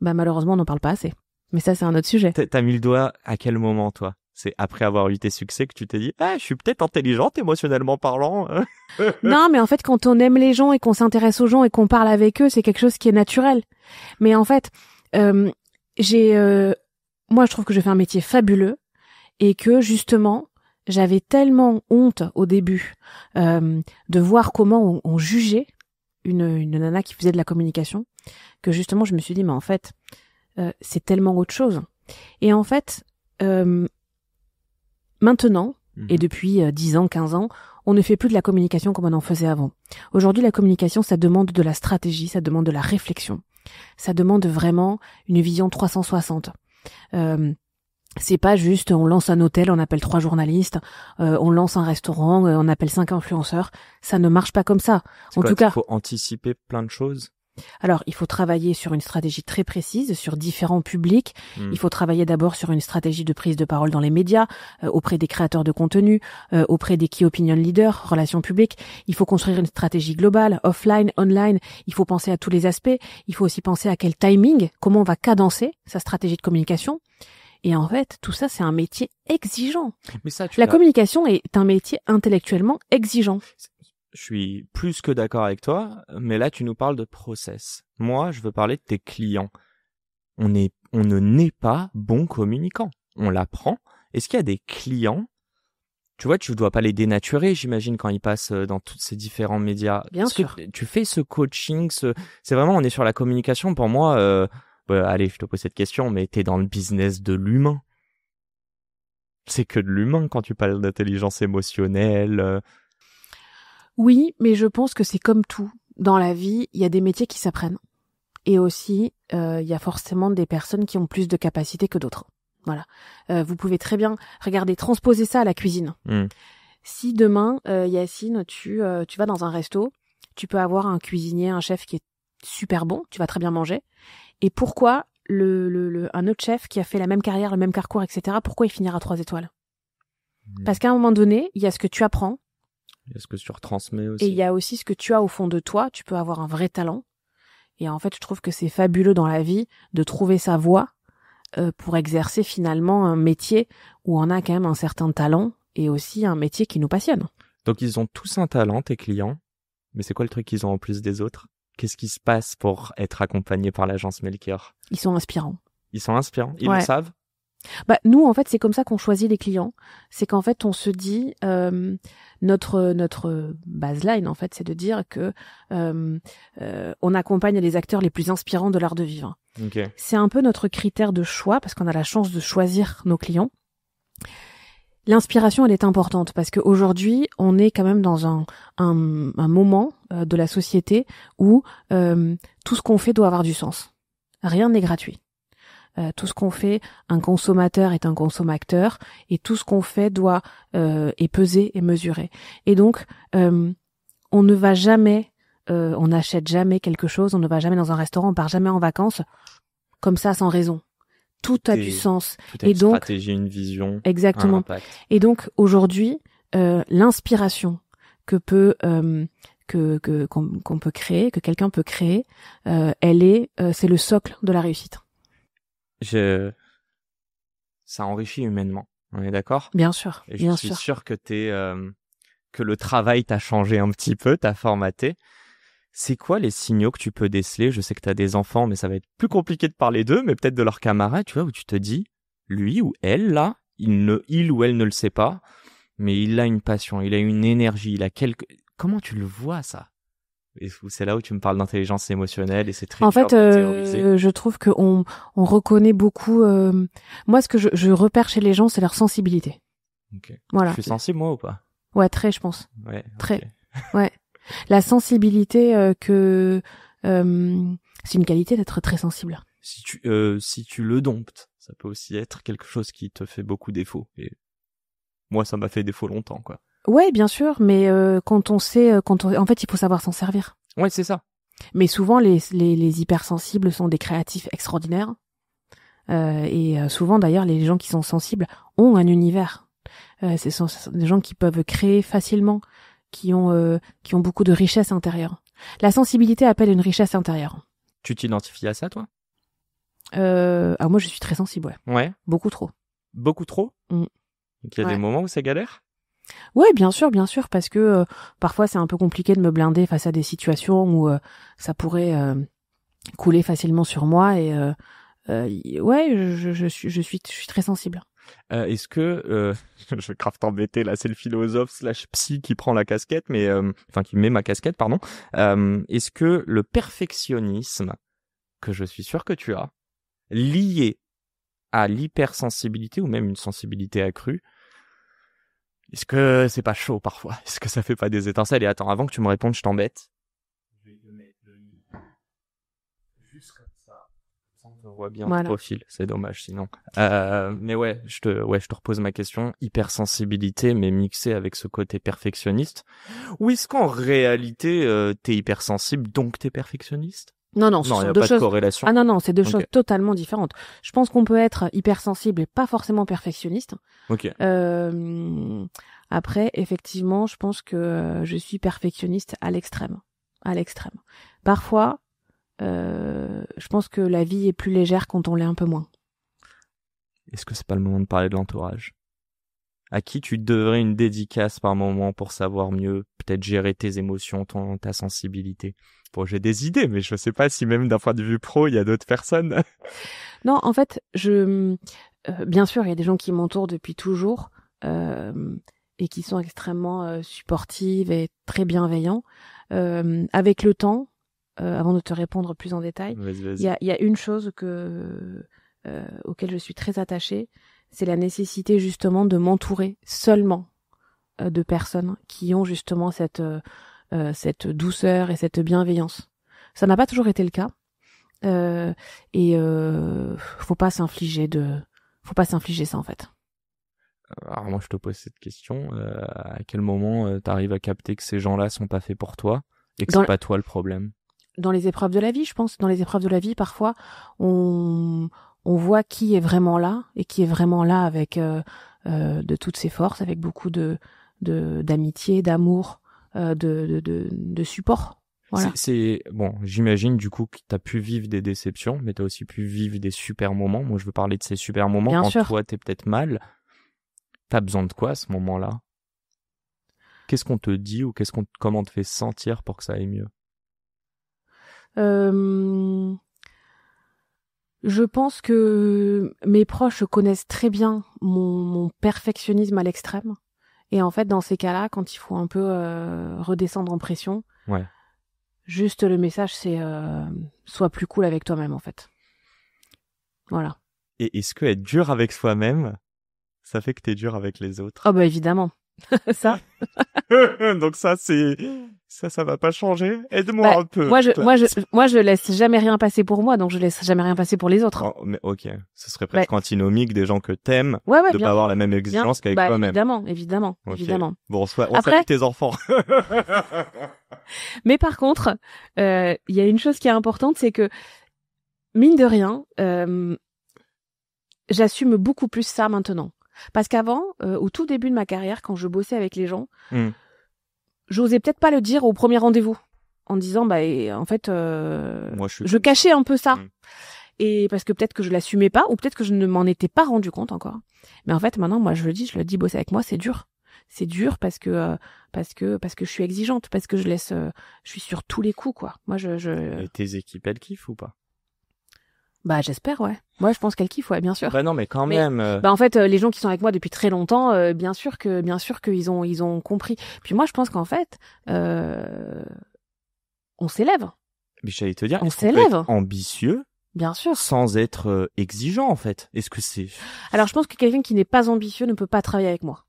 Bah malheureusement, on n'en parle pas assez. Mais ça, c'est un autre sujet. T'as mis le doigt à quel moment, toi? C'est après avoir eu tes succès que tu t'es dit « Ah, je suis peut-être intelligente émotionnellement parlant. » Non, mais en fait, quand on aime les gens et qu'on s'intéresse aux gens et qu'on parle avec eux, c'est quelque chose qui est naturel. Mais en fait, moi, je trouve que je fais un métier fabuleux et que, justement, j'avais tellement honte au début de voir comment on jugeait une nana qui faisait de la communication que, justement, je me suis dit « Mais en fait, c'est tellement autre chose. » Et en fait... Maintenant, et depuis 10 ans, 15 ans, on ne fait plus de la communication comme on en faisait avant. Aujourd'hui, la communication, ça demande de la stratégie, ça demande de la réflexion. Ça demande vraiment une vision 360. C'est pas juste on lance un hôtel, on appelle 3 journalistes, on lance un restaurant, on appelle 5 influenceurs. Ça ne marche pas comme ça. En tout cas, il faut anticiper plein de choses. Alors, il faut travailler sur une stratégie très précise, sur différents publics. Il faut travailler d'abord sur une stratégie de prise de parole dans les médias, auprès des créateurs de contenu, auprès des key opinion leaders, relations publiques. Il faut construire une stratégie globale, offline, online. Il faut penser à tous les aspects. Il faut aussi penser à quel timing, comment on va cadencer sa stratégie de communication. Et en fait, tout ça, c'est un métier exigeant. Mais ça, la communication est un métier intellectuellement exigeant. Je suis plus que d'accord avec toi, mais là, tu nous parles de process. Moi, je veux parler de tes clients. On ne naît pas bon communicant. On l'apprend. Est-ce qu'il y a des clients, tu vois, tu dois pas les dénaturer, j'imagine, quand ils passent dans tous ces différents médias. Bien sûr. Tu fais ce coaching, c'est vraiment, on est sur la communication. Pour moi, allez, je te pose cette question, mais t'es dans le business de l'humain. C'est que de l'humain quand tu parles d'intelligence émotionnelle. Oui, mais je pense que c'est comme tout. Dans la vie, il y a des métiers qui s'apprennent. Et aussi, il y a forcément des personnes qui ont plus de capacités que d'autres. Voilà. Vous pouvez très bien transposer ça à la cuisine. Si demain, Yacine, tu vas dans un resto, tu peux avoir un cuisinier, un chef qui est super bon, tu vas très bien manger. Et pourquoi un autre chef qui a fait la même carrière, le même parcours, etc., pourquoi il finira 3 étoiles? Parce qu'à un moment donné, il y a ce que tu apprends. Il y a ce que tu retransmets aussi. Et il y a aussi ce que tu as au fond de toi. Tu peux avoir un vrai talent. Et en fait, je trouve que c'est fabuleux dans la vie de trouver sa voie pour exercer finalement un métier où on a quand même un certain talent et aussi un métier qui nous passionne. Donc, ils ont tous un talent, tes clients. Mais c'est quoi le truc qu'ils ont en plus des autres? Qu'est-ce qui se passe pour être accompagné par l'agence Melchior? Ils sont inspirants. Ils sont inspirants? Ils le savent? Bah nous en fait c'est comme ça qu'on choisit les clients, c'est qu'en fait on se dit notre baseline en fait c'est de dire que on accompagne les acteurs les plus inspirants de l'art de vivre. Okay. C'est un peu notre critère de choix parce qu'on a la chance de choisir nos clients. L'inspiration elle est importante parce qu'aujourd'hui on est quand même dans un moment de la société où tout ce qu'on fait doit avoir du sens. Rien n'est gratuit. Tout ce qu'on fait, un consommateur est un consommateur, et tout ce qu'on fait doit est pesé et mesuré. Et donc, on ne va jamais, on n'achète jamais quelque chose, on ne va jamais dans un restaurant, on part jamais en vacances comme ça sans raison. Tout a du sens. Tout a une stratégie, une vision, exactement. Un impact. Et donc aujourd'hui, l'inspiration que qu'on peut créer, que quelqu'un peut créer, c'est le socle de la réussite. Ça enrichit humainement. On est d'accord? Bien sûr. Et je suis sûr que que le travail t'a changé un petit peu, t'a formaté. C'est quoi les signaux que tu peux déceler? Je sais que t'as des enfants, mais ça va être plus compliqué de parler d'eux, mais peut-être de leurs camarades, tu vois, où tu te dis, lui ou elle, là, il ou elle ne le sait pas, mais il a une passion, il a une énergie, comment tu le vois, ça? Et c'est là où tu me parles d'intelligence émotionnelle et c'est très En dur fait, de théoriser. je trouve que on reconnaît beaucoup. Moi, ce que je repère chez les gens, c'est leur sensibilité. Okay. Voilà. Je suis sensible moi ou pas? Ouais, très, je pense. Ouais. Très. Okay. Ouais. La sensibilité c'est une qualité d'être très sensible. Si tu le domptes, ça peut aussi être quelque chose qui te fait beaucoup défaut. Et moi, ça m'a fait défaut longtemps, quoi. Ouais, bien sûr, mais quand on sait, en fait, il faut savoir s'en servir. Ouais, c'est ça. Mais souvent, les hypersensibles sont des créatifs extraordinaires. Et souvent, d'ailleurs, les gens qui sont sensibles ont un univers. Ce sont des gens qui peuvent créer facilement, qui ont beaucoup de richesse intérieure. La sensibilité appelle une richesse intérieure. Tu t'identifies à ça, toi? Moi, je suis très sensible, ouais. Ouais. Beaucoup trop. Beaucoup trop? Donc, il y a des moments où c'est galère? Ouais, bien sûr, parce que parfois c'est un peu compliqué de me blinder face à des situations où ça pourrait couler facilement sur moi et ouais, je suis très sensible. Est-ce que je vais grave t'embêter là, c'est le philosophe / psy qui prend la casquette, mais enfin qui met ma casquette, pardon. Est-ce que le perfectionnisme que je suis sûr que tu as lié à l'hypersensibilité ou même une sensibilité accrue, est-ce que c'est pas chaud parfois? Est-ce que ça fait pas des étincelles? Et attends, avant que tu me répondes, je t'embête. Je vais te mettre le lit juste comme ça. On voit bien le profil, c'est dommage sinon. Mais ouais, je te repose ma question. Hypersensibilité, mais mixée avec ce côté perfectionniste. Ou est-ce qu'en réalité, t'es hypersensible, donc t'es perfectionniste? Non, ce sont deux choses. Corrélation. Ah non, c'est deux choses totalement différentes. Je pense qu'on peut être hypersensible et pas forcément perfectionniste. Ok. Après, effectivement, je pense que je suis perfectionniste à l'extrême. Parfois, je pense que la vie est plus légère quand on l'est un peu moins. Est-ce que c'est pas le moment de parler de l'entourage? À qui tu devrais une dédicace par moment pour savoir mieux peut-être gérer tes émotions, ta sensibilité? Bon, j'ai des idées, mais je sais pas si même d'un point de vue pro, il y a d'autres personnes. Non, en fait, bien sûr, il y a des gens qui m'entourent depuis toujours et qui sont extrêmement supportives et très bienveillants. Avec le temps, avant de te répondre plus en détail, il y a une chose auquel je suis très attachée, c'est la nécessité justement de m'entourer seulement de personnes qui ont justement cette douceur et cette bienveillance. Ça n'a pas toujours été le cas. Faut pas s'infliger ça en fait. Alors moi je te pose cette question, à quel moment t'arrives à capter que ces gens-là sont pas faits pour toi et que c'est pas toi le problème? Dans les épreuves de la vie, je pense. Dans les épreuves de la vie, parfois, on voit qui est vraiment là et qui est vraiment là avec de toutes ses forces, avec beaucoup d'amitié, d'amour, de support. Voilà. C'est bon, j'imagine du coup que t'as pu vivre des déceptions, mais t'as aussi pu vivre des super moments. Moi, je veux parler de ces super moments. Bien quand sûr. Toi, t'es peut-être mal. T'as besoin de quoi à ce moment-là? Qu'est-ce qu'on te dit ou comment on te fait sentir pour que ça aille mieux? Je pense que mes proches connaissent très bien mon perfectionnisme à l'extrême. Et en fait, dans ces cas-là, quand il faut un peu redescendre en pression, juste le message, c'est sois plus cool avec toi-même, en fait. Voilà. Et est-ce que être dur avec soi-même, ça fait que t'es dur avec les autres? Oh bah évidemment. Ça. Donc ça va pas changer. Aide-moi un peu. Moi je laisse jamais rien passer pour moi, donc je laisse jamais rien passer pour les autres. Oh, mais ok, ce serait presque antinomique des gens que t'aimes de pas avoir la même exigence qu'avec toi-même. Évidemment. Bon, on salue tes enfants. Mais par contre, il y a une chose qui est importante, c'est que mine de rien, j'assume beaucoup plus ça maintenant. Parce qu'avant, au tout début de ma carrière, quand je bossais avec les gens, j'osais peut-être pas le dire au premier rendez-vous, en disant en fait, moi, je cachais un peu ça, et parce que peut-être que je l'assumais pas, ou peut-être que je ne m'en étais pas rendu compte encore. Mais en fait, maintenant, moi, je le dis, bosser avec moi, c'est dur. C'est dur parce que je suis exigeante, parce que je suis sur tous les coups, quoi. Moi, Et tes équipes, elles kiffent ou pas? Bah j'espère, ouais. Moi je pense qu'elle kiffe, ouais, bien sûr. Bah non, mais quand même. Bah en fait, les gens qui sont avec moi depuis très longtemps, bien sûr qu'ils ont compris. Puis moi je pense qu'en fait, on s'élève. Mais j'allais te dire, On est-ce qu'on peut s'élève. être ambitieux Bien sûr. sans être exigeant, en fait? Est-ce que c'est... Alors, je pense que quelqu'un qui n'est pas ambitieux ne peut pas travailler avec moi.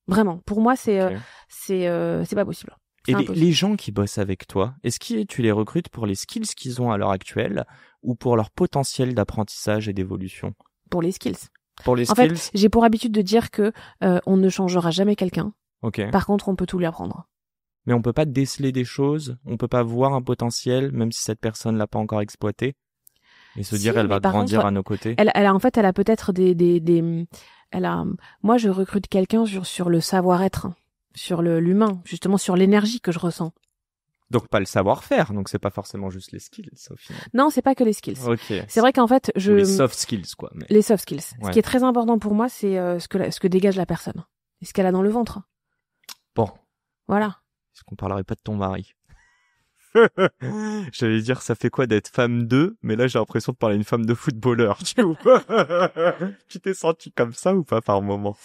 Vraiment. Pour moi, c'est Ok. c'est pas possible. C'est Et impossible. les gens qui bossent avec toi, est-ce que tu les recrutes pour les skills qu'ils ont à l'heure actuelle ou pour leur potentiel d'apprentissage et d'évolution? Pour les skills. Pour les En skills? fait, j'ai pour habitude de dire que on ne changera jamais quelqu'un. Ok. Par contre, on peut tout lui apprendre. Mais on peut pas déceler des choses, on peut pas voir un potentiel, même si cette personne l'a pas encore exploité, et se Si, dire elle mais va par grandir contre, à nos côtés. Elle a en fait, elle a peut-être moi, je recrute quelqu'un sur le savoir-être, sur l'humain, justement sur l'énergie que je ressens. Donc pas le savoir-faire, donc c'est pas forcément juste les skills au final. Non, c'est pas que les skills. Ok. C'est vrai qu'en fait, Ou les soft skills quoi. Mais... les soft skills. Ouais. Ce qui est très important pour moi, c'est ce que dégage la personne, et ce qu'elle a dans le ventre. Bon, Voilà. est-ce qu'on parlerait pas de ton mari? J'allais dire ça fait quoi d'être femme d'eux, mais là j'ai l'impression de parler d'une femme de footballeur. Tu t'es senti comme ça ou pas par moment?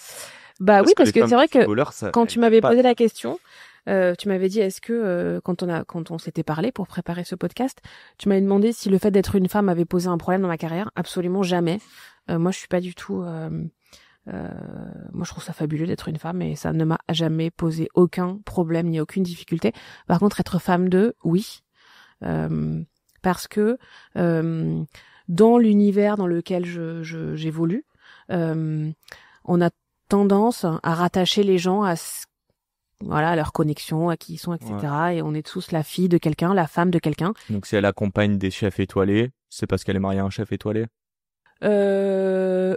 Bah oui, parce les que femmes c'est vrai de que footballeurs, ça, quand elles tu m'avais pas- posé la question, tu m'avais dit est-ce que quand on s'était parlé pour préparer ce podcast, tu m'avais demandé si le fait d'être une femme avait posé un problème dans ma carrière. Absolument jamais. Moi, je suis pas du tout. Moi, je trouve ça fabuleux d'être une femme et ça ne m'a jamais posé aucun problème ni aucune difficulté. Par contre, être femme d'eux, oui, parce que dans l'univers dans lequel j'évolue, on a tendance à rattacher les gens à leur connexion, à qui ils sont, etc. Ouais. Et on est tous la fille de quelqu'un, la femme de quelqu'un. Donc si elle accompagne des chefs étoilés, c'est parce qu'elle est mariée à un chef étoilé?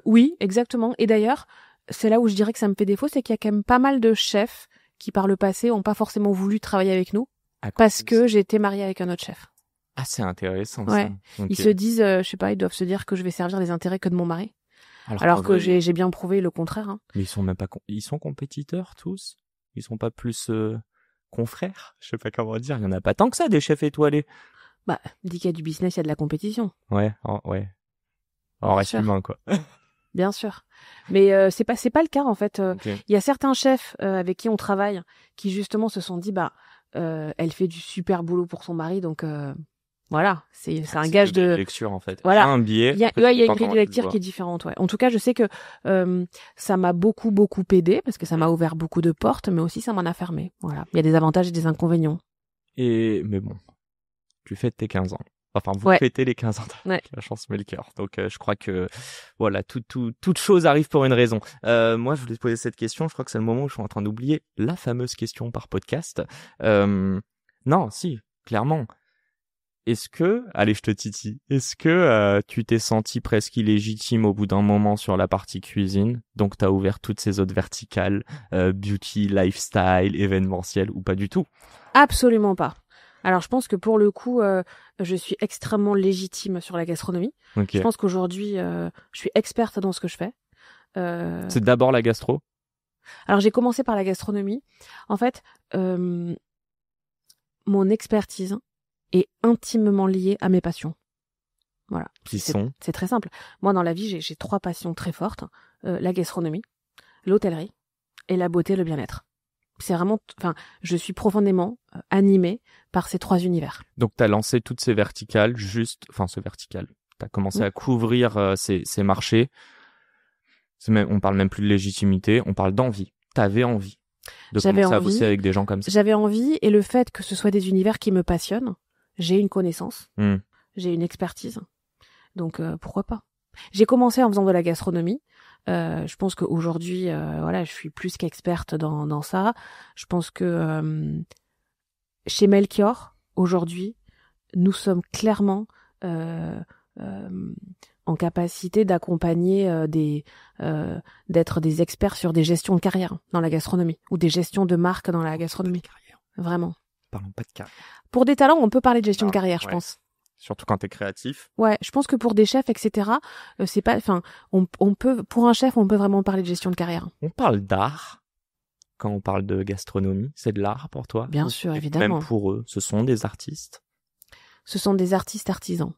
Oui, exactement. Et d'ailleurs, c'est là où je dirais que ça me fait défaut, c'est qu'il y a quand même pas mal de chefs qui par le passé ont pas forcément voulu travailler avec nous parce que j'ai été mariée avec un autre chef. Ah, c'est intéressant ouais. ça. Okay. Ils se disent, je sais pas, ils doivent se dire que je vais servir les intérêts que de mon mari. Alors que j'ai bien prouvé le contraire. Hein. Mais ils sont même pas, ils sont compétiteurs tous. Ils sont pas plus confrères. Je sais pas comment dire. Il y en a pas tant que ça des chefs étoilés. Bah, dit qu'il y a du business, il y a de la compétition. Ouais, ouais. En reste humain quoi. Bien sûr. Mais c'est pas le cas en fait. Okay. Il y a certains chefs avec qui on travaille qui justement se sont dit elle fait du super boulot pour son mari donc voilà, c'est un gage de lecture en fait. Voilà. Un billet. Il y a une grille de lecture qui est différente ouais. En tout cas, je sais que ça m'a beaucoup aidé parce que ça m'a ouvert beaucoup de portes mais aussi ça m'en a fermé. Voilà, il y a des avantages et des inconvénients. Mais bon, tu fêtes tes 15 ans. Enfin, vous fêtez les 15 ans de la chance Melchior. Donc, je crois que, voilà, toute chose arrive pour une raison. Moi, je voulais te poser cette question. Je crois que c'est le moment où je suis en train d'oublier la fameuse question par podcast. Non, si, clairement. Est-ce que, allez, je te titille. Est-ce que tu t'es senti presque illégitime au bout d'un moment sur la partie cuisine? Donc, t'as ouvert toutes ces autres verticales, beauty, lifestyle, événementiel, ou pas du tout? Absolument pas. Alors, je pense que pour le coup, je suis extrêmement légitime sur la gastronomie. Okay. Je pense qu'aujourd'hui, je suis experte dans ce que je fais. C'est d'abord la gastro? Alors, j'ai commencé par la gastronomie. En fait, mon expertise est intimement liée à mes passions. Voilà. C'est très simple. Moi, dans la vie, j'ai 3 passions très fortes. La gastronomie, l'hôtellerie et la beauté et le bien-être. C'est vraiment, je suis profondément animée par ces 3 univers. Donc, t'as lancé toutes ces verticales, ce vertical. T'as commencé à couvrir ces marchés. On parle même plus de légitimité, on parle d'envie. T'avais envie de commencer à bosser avec des gens comme ça. J'avais envie, et le fait que ce soit des univers qui me passionnent, j'ai une connaissance, j'ai une expertise. Donc, pourquoi pas? J'ai commencé en faisant de la gastronomie. Je pense qu'aujourd'hui, je suis plus qu'experte dans ça. Je pense que chez Melchior, aujourd'hui, nous sommes clairement en capacité d'accompagner d'être des experts sur des gestions de carrière dans la gastronomie ou des gestions de marque dans la gastronomie. Vraiment. Parlons pas de carrière. Pour des talents, on peut parler de gestion de carrière, je pense. Surtout quand t'es créatif. Ouais, je pense que pour des chefs, etc., c'est pas, on peut, pour un chef, on peut vraiment parler de gestion de carrière. On parle d'art quand on parle de gastronomie. C'est de l'art pour toi? Bien sûr, évidemment. Même pour eux, ce sont des artistes. Ce sont des artistes artisans.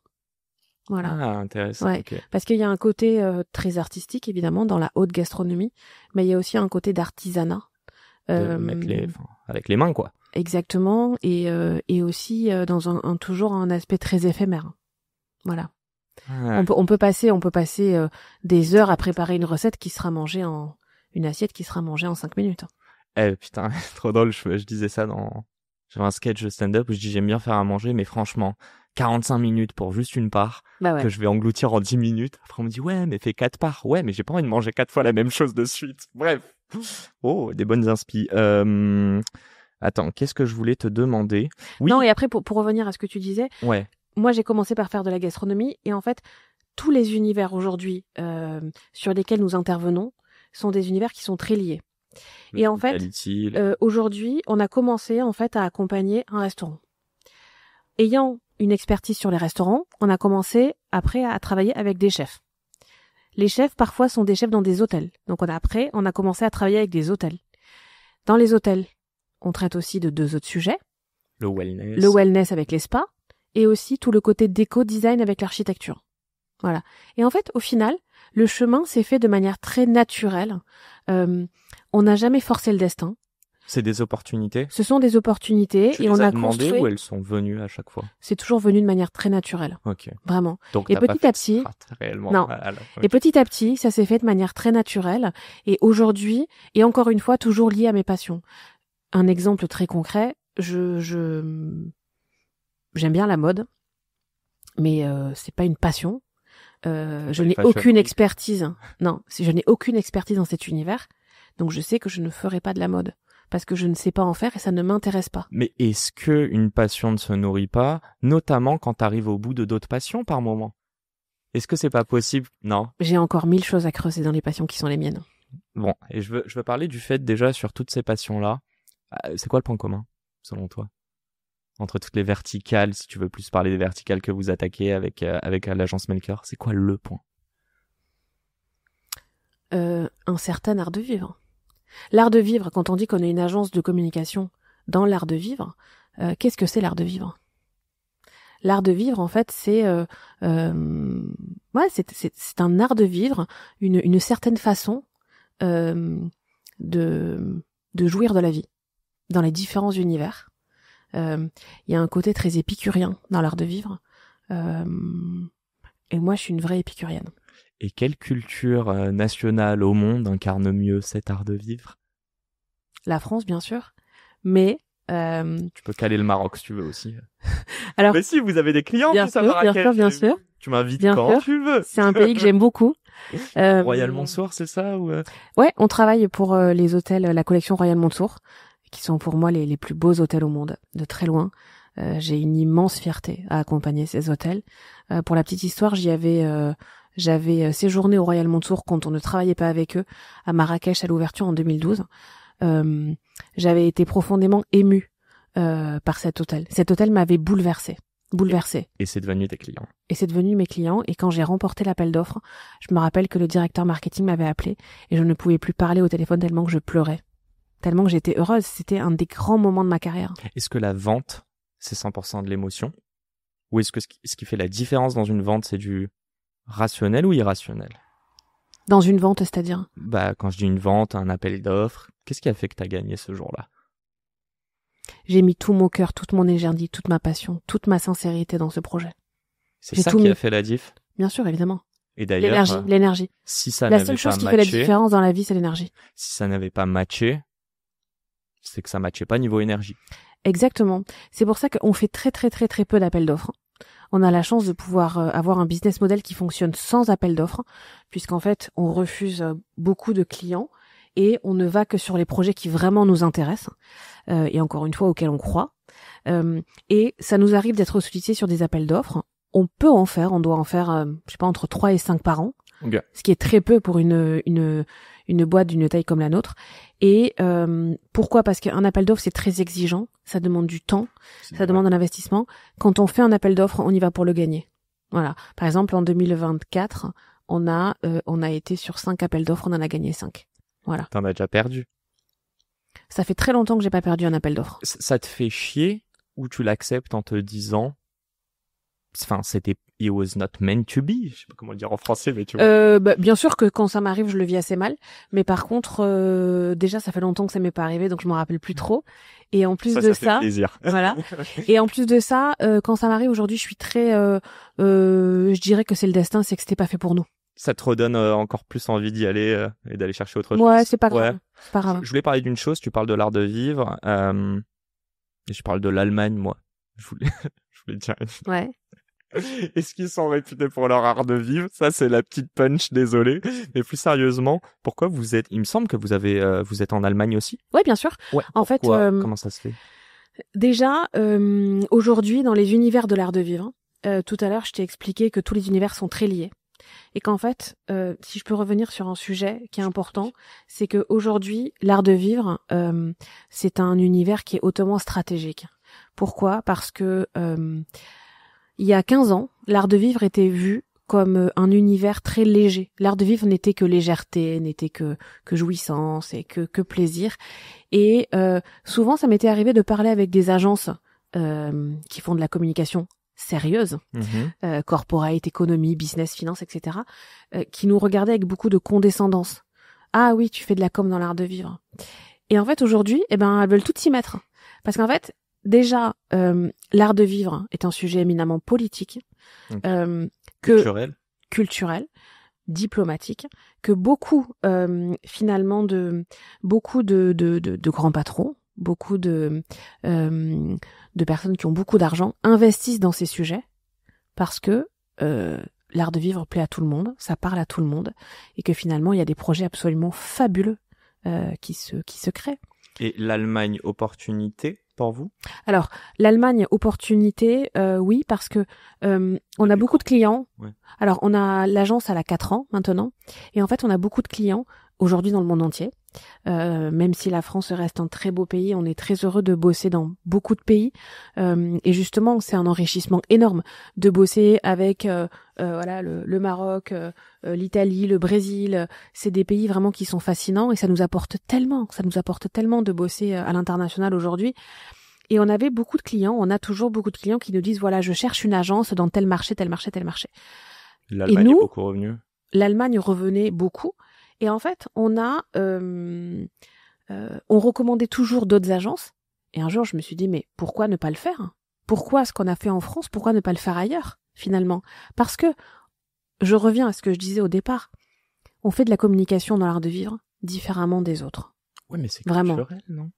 Voilà. Ah, intéressant. Ouais. Okay. Parce qu'il y a un côté très artistique, évidemment, dans la haute gastronomie, mais il y a aussi un côté d'artisanat avec les mains, quoi. Exactement, et aussi dans toujours un aspect très éphémère. Voilà. Ouais. On peut passer des heures à préparer une recette qui sera mangée une assiette qui sera mangée en 5 minutes. Putain, trop drôle, je disais ça j'avais un sketch de stand-up où je dis j'aime bien faire à manger, mais franchement, 45 minutes pour juste une part, que je vais engloutir en 10 minutes. Après, on me dit, ouais, mais fais 4 parts. Ouais, mais j'ai pas envie de manger 4 fois la même chose de suite. Bref. Oh, des bonnes inspi. Attends, qu'est-ce que je voulais te demander? Oui. Non, et après, pour revenir à ce que tu disais, ouais. Moi, j'ai commencé par faire de la gastronomie, et en fait, tous les univers aujourd'hui sur lesquels nous intervenons sont des univers qui sont très liés. Et en fait, aujourd'hui, on a commencé en fait à accompagner un restaurant. Ayant une expertise sur les restaurants, on a commencé après à travailler avec des chefs. Les chefs parfois sont des chefs dans des hôtels. Donc on a commencé à travailler avec des hôtels. Dans les hôtels, on traite aussi de 2 autres sujets. Le wellness. Le wellness avec les spas, et aussi tout le côté déco-design avec l'architecture. Voilà. Et en fait, au final, le chemin s'est fait de manière très naturelle. On n'a jamais forcé le destin. C'est des opportunités. Ce sont des opportunités, tu et les on as a demandées construit. Ou elles sont venues à chaque fois? C'est toujours venu de manière très naturelle. Ok. Vraiment. Donc et petit à petit, réellement. non. Okay. Et petit à petit, ça s'est fait de manière très naturelle. Et aujourd'hui, et encore une fois, toujours lié à mes passions. Un exemple très concret, j'aime bien la mode, mais c'est pas une passion. Je n'ai aucune expertise. Non, je n'ai aucune expertise dans cet univers, donc je sais que je ne ferai pas de la mode parce que je ne sais pas en faire et ça ne m'intéresse pas. Mais est-ce que une passion ne se nourrit pas, notamment quand t'arrives au bout de d'autres passions par moment? Est-ce que c'est pas possible? Non. J'ai encore 1000 choses à creuser dans les passions qui sont les miennes. Bon, et je veux parler du fait déjà sur toutes ces passions-là. C'est quoi le point commun, selon toi? Entre toutes les verticales, si tu veux plus parler des verticales que vous attaquez avec l'agence Melker, c'est quoi le point? Un certain art de vivre. L'art de vivre, quand on dit qu'on est une agence de communication dans l'art de vivre, qu'est-ce que c'est l'art de vivre? L'art de vivre, en fait, c'est un art de vivre, une certaine façon de jouir de la vie dans les différents univers. Il y a un côté très épicurien dans l'art de vivre. Et moi, je suis une vraie épicurienne. Et quelle culture nationale au monde incarne mieux cet art de vivre? La France, bien sûr. Mais... Tu peux caler le Maroc si tu veux aussi. Alors, mais si, vous avez des clients bien sûr, bien sûr. Tu m'invites bien quand sûr. tu veux. C'est un pays que j'aime beaucoup. Royal Monceau, c'est ça ou Ouais, on travaille pour les hôtels, la collection Royal Monceau, qui sont pour moi les plus beaux hôtels au monde, de très loin. J'ai une immense fierté à accompagner ces hôtels. Pour la petite histoire, j'avais séjourné au Royal Monceau quand on ne travaillait pas avec eux, à Marrakech à l'ouverture en 2012. J'avais été profondément émue par cet hôtel. Cet hôtel m'avait bouleversée. Et c'est devenu tes clients. Et c'est devenu mes clients. Et quand j'ai remporté l'appel d'offres, je me rappelle que le directeur marketing m'avait appelé et je ne pouvais plus parler au téléphone tellement que je pleurais. Tellement que j'étais heureuse. C'était un des grands moments de ma carrière. Est-ce que la vente, c'est 100% de l'émotion? Ou est-ce que ce qui fait la différence dans une vente, c'est du rationnel ou irrationnel? Dans une vente, c'est-à-dire? Quand je dis une vente, un appel d'offres, qu'est-ce qui a fait que tu as gagné ce jour-là? J'ai mis tout mon cœur, toute mon énergie, toute ma passion, toute ma sincérité dans ce projet. C'est ça qui a fait la diff? Bien sûr, évidemment. Et d'ailleurs, l'énergie. Si ça n'avait pas matché, la seule chose qui fait la différence dans la vie, c'est l'énergie. Si ça n'avait pas matché, c'est que ça matchait pas niveau énergie. Exactement. C'est pour ça qu'on fait très très très très peu d'appels d'offres. On a la chance de pouvoir avoir un business model qui fonctionne sans appel d'offres, puisqu'en fait, on refuse beaucoup de clients et on ne va que sur les projets qui vraiment nous intéressent, et encore une fois, auxquels on croit. Et ça nous arrive d'être sollicités sur des appels d'offres. On peut en faire, on doit en faire, entre 3 et 5 par an. Okay. Ce qui est très peu pour une boîte d'une taille comme la nôtre. Et pourquoi? Parce qu'un appel d'offres, c'est très exigeant, ça demande du temps, ça demande un investissement. Quand on fait un appel d'offres, on y va pour le gagner. Voilà. Par exemple, en 2024, on a été sur 5 appels d'offres, on en a gagné 5. Voilà. T'en as déjà perdu? Ça fait très longtemps que j'ai pas perdu un appel d'offres. Ça te fait chier ou tu l'acceptes en te disant it was not meant to be. Je sais pas comment le dire en français, mais tu vois. Bien sûr que quand ça m'arrive, je le vis assez mal. Mais par contre, déjà, ça fait longtemps que ça m'est pas arrivé, donc je m'en rappelle plus trop. Et en plus ça de fait plaisir. voilà. Et en plus de ça, quand ça m'arrive aujourd'hui, je suis très, je dirais que c'est le destin, c'est que c'était pas fait pour nous. Ça te redonne encore plus envie d'y aller et d'aller chercher autre chose. Ouais, c'est pas grave. C'est pas grave. Je voulais parler d'une chose. Tu parles de l'art de vivre. Et je parle de l'Allemagne, moi. Je voulais dire. Ouais. Est-ce qu'ils sont réputés pour leur art de vivre? Ça, c'est la petite punch, désolé. Mais plus sérieusement, pourquoi vous êtes... Il me semble que vous êtes en Allemagne aussi. Ouais, bien sûr. Ouais. En fait, comment ça se fait? Déjà, aujourd'hui, dans les univers de l'art de vivre, tout à l'heure, je t'ai expliqué que tous les univers sont très liés. Et qu'en fait, si je peux revenir sur un sujet qui est important, c'est que aujourd'hui, l'art de vivre, c'est un univers qui est hautement stratégique. Pourquoi ? Parce que il y a 15 ans, l'art de vivre était vu comme un univers très léger. L'art de vivre n'était que légèreté, n'était que jouissance et que plaisir. Et souvent, ça m'était arrivé de parler avec des agences qui font de la communication sérieuse, corporate, économie, business, finance, etc., qui nous regardaient avec beaucoup de condescendance. Ah oui, tu fais de la com dans l'art de vivre. Et en fait, aujourd'hui, elles veulent toutes s'y mettre. Parce qu'en fait, déjà, l'art de vivre est un sujet éminemment politique, culturel, diplomatique, que beaucoup finalement de grands patrons, beaucoup de personnes qui ont beaucoup d'argent investissent dans ces sujets parce que l'art de vivre plaît à tout le monde, ça parle à tout le monde, et que finalement il y a des projets absolument fabuleux qui se créent. Et l'Allemagne, opportunité pour vous? Alors, l'Allemagne, opportunité, oui, parce que on a beaucoup de clients. Ouais. Alors, on a l'agence, elle a 4 ans maintenant, et en fait, on a beaucoup de clients aujourd'hui dans le monde entier. Même si la France reste un très beau pays, on est très heureux de bosser dans beaucoup de pays. Et justement, c'est un enrichissement énorme de bosser avec voilà le Maroc, l'Italie, le Brésil. C'est des pays vraiment qui sont fascinants et ça nous apporte tellement de bosser à l'international aujourd'hui. Et on avait beaucoup de clients, on a toujours beaucoup de clients qui nous disent voilà, je cherche une agence dans tel marché. L'Allemagne est beaucoup revenue. L'Allemagne revenait beaucoup. Et en fait, on recommandait toujours d'autres agences. Et un jour, je me suis dit, mais pourquoi ne pas le faire? Pourquoi ce qu'on a fait en France, pourquoi ne pas le faire ailleurs, finalement? Parce que, je reviens à ce que je disais au départ, on fait de la communication dans l'art de vivre différemment des autres. Oui, mais c'est culturel, non?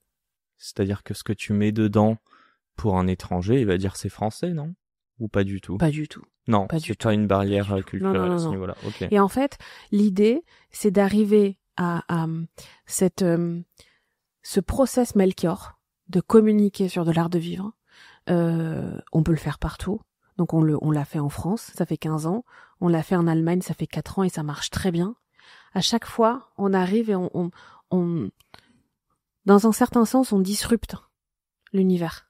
C'est-à-dire que ce que tu mets dedans pour un étranger, il va dire c'est français, non? Ou pas du tout? Pas du tout. Non, c'est pas une barrière culturelle à ce niveau-là. Okay. Et en fait, l'idée, c'est d'arriver à ce process Melchior de communiquer sur de l'art de vivre. On peut le faire partout. Donc on l'a fait en France, ça fait 15 ans. On l'a fait en Allemagne, ça fait 4 ans et ça marche très bien. À chaque fois, on arrive et on dans un certain sens, on disrupte l'univers.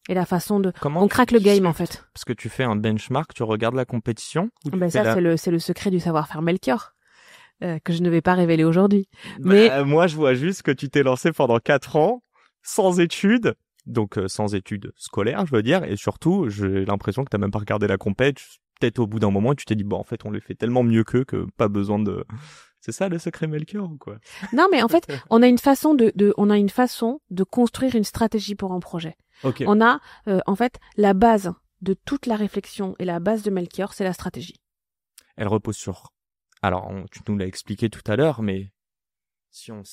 Et la façon de... on craque le game, en fait. Parce que tu fais un benchmark, tu regardes la compétition. C'est le secret du savoir-faire Melchior, que je ne vais pas révéler aujourd'hui. Moi, je vois juste que tu t'es lancé pendant 4 ans, sans études, donc sans études scolaires, je veux dire, et surtout, j'ai l'impression que t'as même pas regardé la compète. Peut-être au bout d'un moment, tu t'es dit, bon, en fait, on le fait tellement mieux qu'eux que pas besoin de... C'est ça le secret Melchior ou quoi? Non, mais en fait, on a une façon de construire une stratégie pour un projet. Okay. On a, en fait, la base de toute la réflexion et la base de Melchior, c'est la stratégie. Elle repose sur... Alors, tu nous l'as expliqué tout à l'heure, mais si on...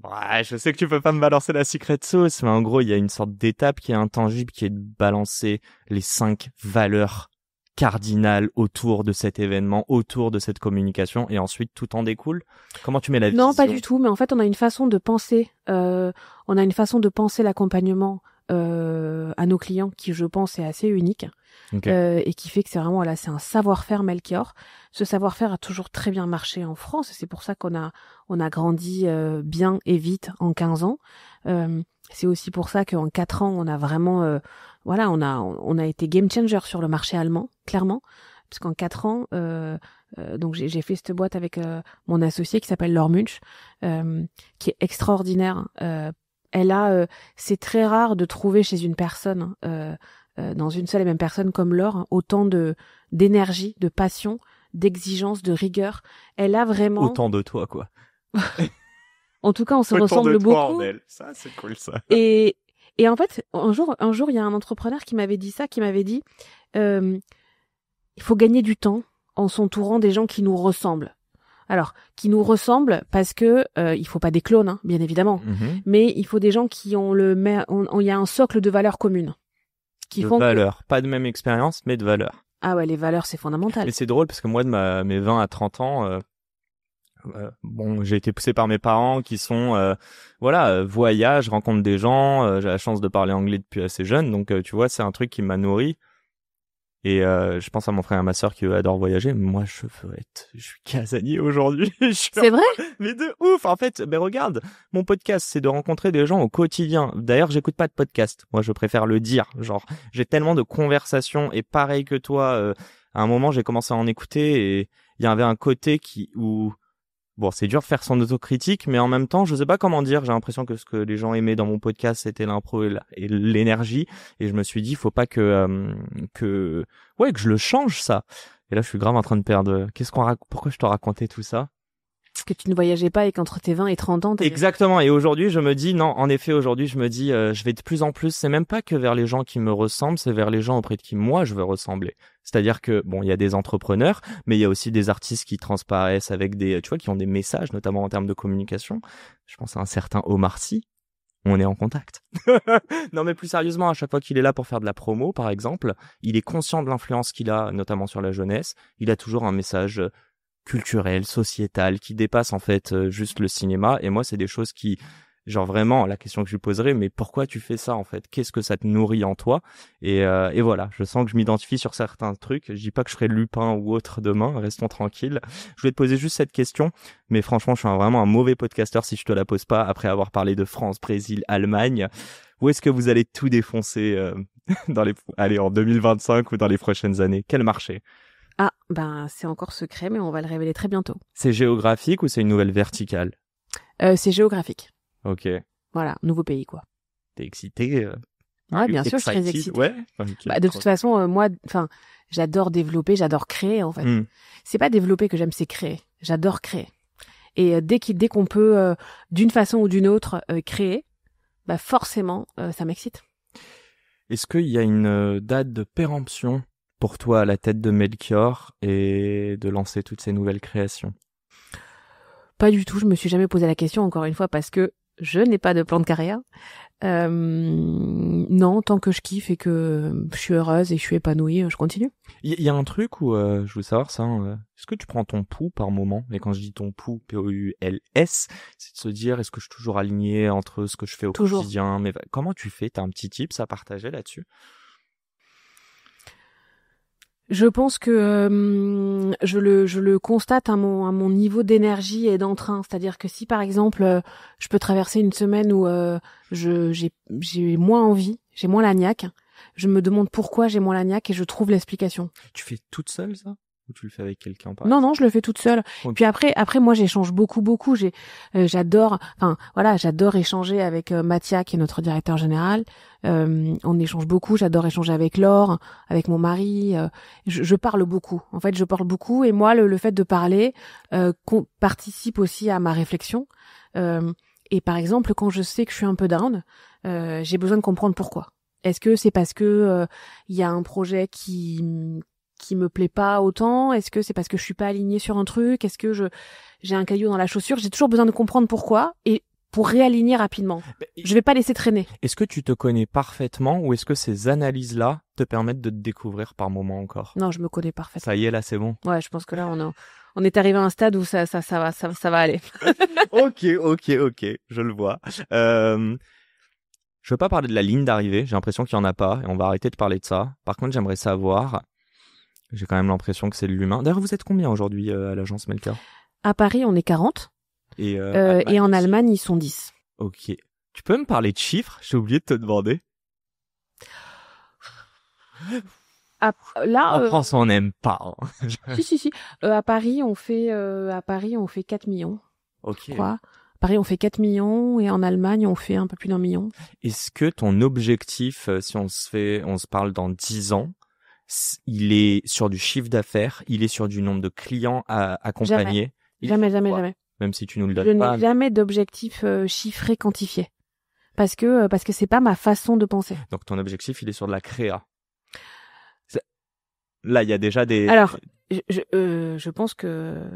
Ouais, je sais que tu peux pas me balancer la secret sauce, mais en gros, il y a une sorte d'étape qui est intangible, qui est de balancer les 5 valeurs cardinales autour de cet événement, autour de cette communication, et ensuite tout en découle. Comment tu mets la vision? Non, pas du tout, mais en fait, on a une façon de penser, l'accompagnement à nos clients qui, je pense, est assez unique. Okay. Et qui fait que c'est vraiment, voilà, c'est un savoir-faire Melchior. Ce savoir-faire a toujours très bien marché en France, et c'est pour ça qu'on a grandi bien et vite en 15 ans. C'est aussi pour ça qu'en 4 ans, on a vraiment, on a été game changer sur le marché allemand, clairement, parce qu'en 4 ans, donc j'ai fait cette boîte avec mon associé qui s'appelle Laure Munch, qui est extraordinaire. C'est très rare de trouver chez une personne dans une seule et même personne comme Laure, hein, autant d'énergie, de passion, d'exigence, de rigueur. Elle a vraiment... Autant de toi, quoi. En tout cas, on se Autant ressemble de toi beaucoup. en elle. Ça, c'est cool, ça. Et en fait, un jour, il y a un entrepreneur qui m'avait dit ça, qui m'avait dit, il faut gagner du temps en s'entourant des gens qui nous ressemblent. Alors, qui nous ressemblent parce que il faut pas des clones, hein, bien évidemment, mais il faut des gens qui ont il y a un socle de valeurs communes. Qui De font valeurs. Pas de même expérience, mais de valeurs. Ah ouais, les valeurs, c'est fondamental. Mais c'est drôle parce que moi, de mes 20 à 30 ans, bon, j'ai été poussé par mes parents qui sont, voyage, rencontre des gens, j'ai la chance de parler anglais depuis assez jeune, donc tu vois, c'est un truc qui m'a nourri. Et je pense à mon frère et à ma sœur qui eux adorent voyager. Moi, je suis casanier aujourd'hui. C'est vrai? Mais de ouf. En fait, mais regarde, mon podcast, c'est de rencontrer des gens au quotidien. D'ailleurs, j'écoute pas de podcast. Moi, je préfère le dire. Genre, j'ai tellement de conversations et pareil que toi, à un moment, j'ai commencé à en écouter et il y avait un côté où bon, c'est dur de faire son autocritique, mais en même temps, je sais pas comment dire. J'ai l'impression que ce que les gens aimaient dans mon podcast, c'était l'impro et l'énergie. Et je me suis dit, faut pas que je le change, ça. Et là, je suis grave en train de perdre. Pourquoi je te racontais tout ça? Que tu ne voyageais pas et qu'entre tes 20 et 30 ans... Exactement. Et aujourd'hui, je me dis, non, en effet, je vais de plus en plus, c'est même pas que vers les gens qui me ressemblent, c'est vers les gens auprès de qui moi je veux ressembler. C'est-à-dire que, bon, il y a des entrepreneurs, mais il y a aussi des artistes qui transparaissent avec qui ont des messages, notamment en termes de communication. Je pense à un certain Omar Sy. On est en contact. Non, mais plus sérieusement, à chaque fois qu'il est là pour faire de la promo, par exemple, il est conscient de l'influence qu'il a, notamment sur la jeunesse. Il a toujours un message culturel, sociétal, qui dépasse en fait juste le cinéma. Et moi, c'est des choses qui, genre vraiment, la question que je lui poserais, mais pourquoi tu fais ça en fait? Qu'est-ce que ça te nourrit en toi? Et voilà, je sens que je m'identifie sur certains trucs. Je dis pas que je serai Lupin ou autre demain, restons tranquilles. Je voulais te poser juste cette question, mais franchement, je suis vraiment un mauvais podcasteur si je te la pose pas après avoir parlé de France, Brésil, Allemagne. Où est-ce que vous allez tout défoncer en 2025 ou dans les prochaines années? Quel marché? Ah, c'est encore secret, mais on va le révéler très bientôt. C'est géographique ou c'est une nouvelle verticale? C'est géographique. Ok. Voilà, nouveau pays, quoi. T'es excité? Ouais, bien sûr, je suis très excitée. Ouais. Okay, de toute façon, moi, j'adore développer, j'adore créer, en fait. C'est pas développer que j'aime, c'est créer. J'adore créer. Et dès qu'on peut, d'une façon ou d'une autre, créer, forcément, ça m'excite. Est-ce qu'il y a une date de péremption pour toi à la tête de Melchior et de lancer toutes ces nouvelles créations? Pas du tout, je me suis jamais posé la question, encore une fois, parce que je n'ai pas de plan de carrière. Non, tant que je kiffe et que je suis heureuse et je suis épanouie, je continue. Il y a un truc où je veux savoir ça. Est-ce que tu prends ton pouls par moment? Et quand je dis ton pouls, P-O-U-L-S, c'est de se dire est-ce que je suis toujours aligné entre ce que je fais au quotidien? Mais comment tu fais? T'as un petit tips à partager là-dessus? Je pense que je le constate à mon niveau d'énergie et d'entrain. C'est-à-dire que si par exemple je peux traverser une semaine où j'ai moins envie, j'ai moins la niaque, je me demande pourquoi j'ai moins la niaque et je trouve l'explication. Tu fais toute seule ça? Ou tu le fais avec quelqu'un? Non, je le fais toute seule. Okay. Puis après moi j'échange beaucoup. J'adore échanger avec Mathia qui est notre directeur général. On échange beaucoup. J'adore échanger avec Laure, avec mon mari. Je parle beaucoup. En fait, je parle beaucoup et moi le fait de parler participe aussi à ma réflexion. Et par exemple, quand je sais que je suis un peu down, j'ai besoin de comprendre pourquoi. Est-ce que c'est parce que il y a un projet qui me plaît pas autant? Est-ce que c'est parce que je suis pas alignée sur un truc? Est-ce que j'ai un caillou dans la chaussure? J'ai toujours besoin de comprendre pourquoi et pour réaligner rapidement. Je vais pas laisser traîner. Est-ce que tu te connais parfaitement ou est-ce que ces analyses-là te permettent de te découvrir par moment encore? Non, je me connais parfaitement. Ça y est, là, c'est bon. Ouais, je pense que là, on est arrivé à un stade où ça va aller. Ok, je le vois. Je veux pas parler de la ligne d'arrivée. J'ai l'impression qu'il y en a pas et on va arrêter de parler de ça. Par contre, j'aimerais savoir. J'ai quand même l'impression que c'est de l'humain. D'ailleurs, vous êtes combien aujourd'hui à l'agence Melchior? À Paris, on est 40. Et en Allemagne, ils sont 10. Ok. Tu peux me parler de chiffres? J'ai oublié de te demander. Là, en France, on n'aime pas. Si. À Paris, on fait 4 millions. Ok. Je crois. Paris, on fait 4 millions et en Allemagne, on fait un peu plus d'1 million. Est-ce que ton objectif, si on se parle dans 10 ans, il est sur du chiffre d'affaires, il est sur du nombre de clients à accompagner? Jamais. Même si tu nous le Je donnes pas. n'ai jamais d'objectif chiffré, quantifié. Parce que c'est pas ma façon de penser. Donc ton objectif, il est sur de la créa. Là, il y a déjà des... Alors, je pense que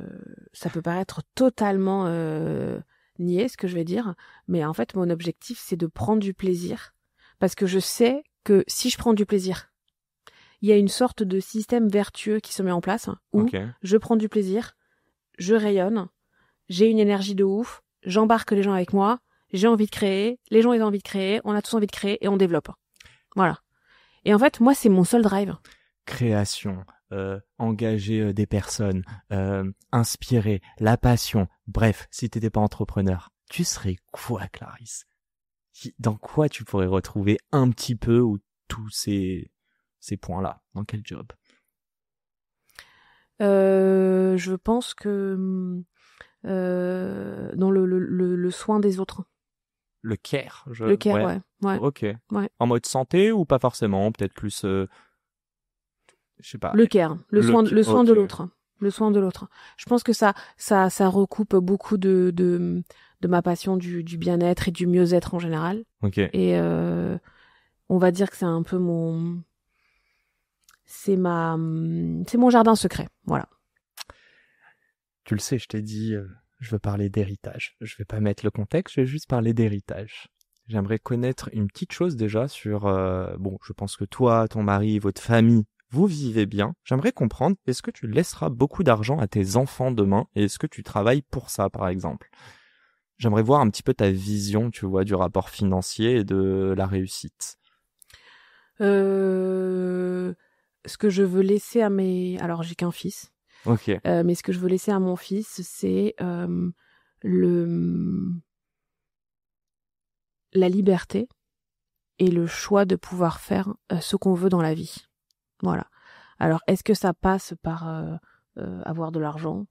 ça peut paraître totalement niais ce que je vais dire, mais en fait, mon objectif, c'est de prendre du plaisir. Parce que je sais que si je prends du plaisir, il y a une sorte de système vertueux qui se met en place où je prends du plaisir, je rayonne, j'ai une énergie de ouf, j'embarque les gens avec moi, j'ai envie de créer, les gens ils ont envie de créer, on a tous envie de créer et on développe. Voilà. Et en fait, moi, c'est mon seul drive. Création, engager des personnes, inspirer, la passion. Bref, si t'étais pas entrepreneur, tu serais quoi, Clarisse? Dans quoi tu pourrais retrouver un petit peu ou tous ces points-là? Dans quel job? Je pense que dans le soin des autres. Le care. Le care, ouais. Ok. Ouais. En mode santé ou pas forcément? Peut-être plus... je sais pas. Le care, le soin de l'autre. Le soin de l'autre. Je pense que ça recoupe beaucoup de ma passion du bien-être et du mieux-être en général. Ok. Et on va dire que c'est un peu c'est mon jardin secret. Voilà. Tu le sais, je t'ai dit, je veux parler d'héritage. Je vais pas mettre le contexte, je vais juste parler d'héritage. J'aimerais connaître une petite chose déjà sur... je pense que toi, ton mari, votre famille, vous vivez bien. J'aimerais comprendre, est-ce que tu laisseras beaucoup d'argent à tes enfants demain et est-ce que tu travailles pour ça, par exemple? J'aimerais voir un petit peu ta vision, tu vois, du rapport financier et de la réussite. Ce que je veux laisser à mes... Alors, j'ai qu'un fils. Ok. Mais ce que je veux laisser à mon fils, c'est la liberté et le choix de pouvoir faire ce qu'on veut dans la vie. Voilà. Alors, est-ce que ça passe par avoir de l'argent?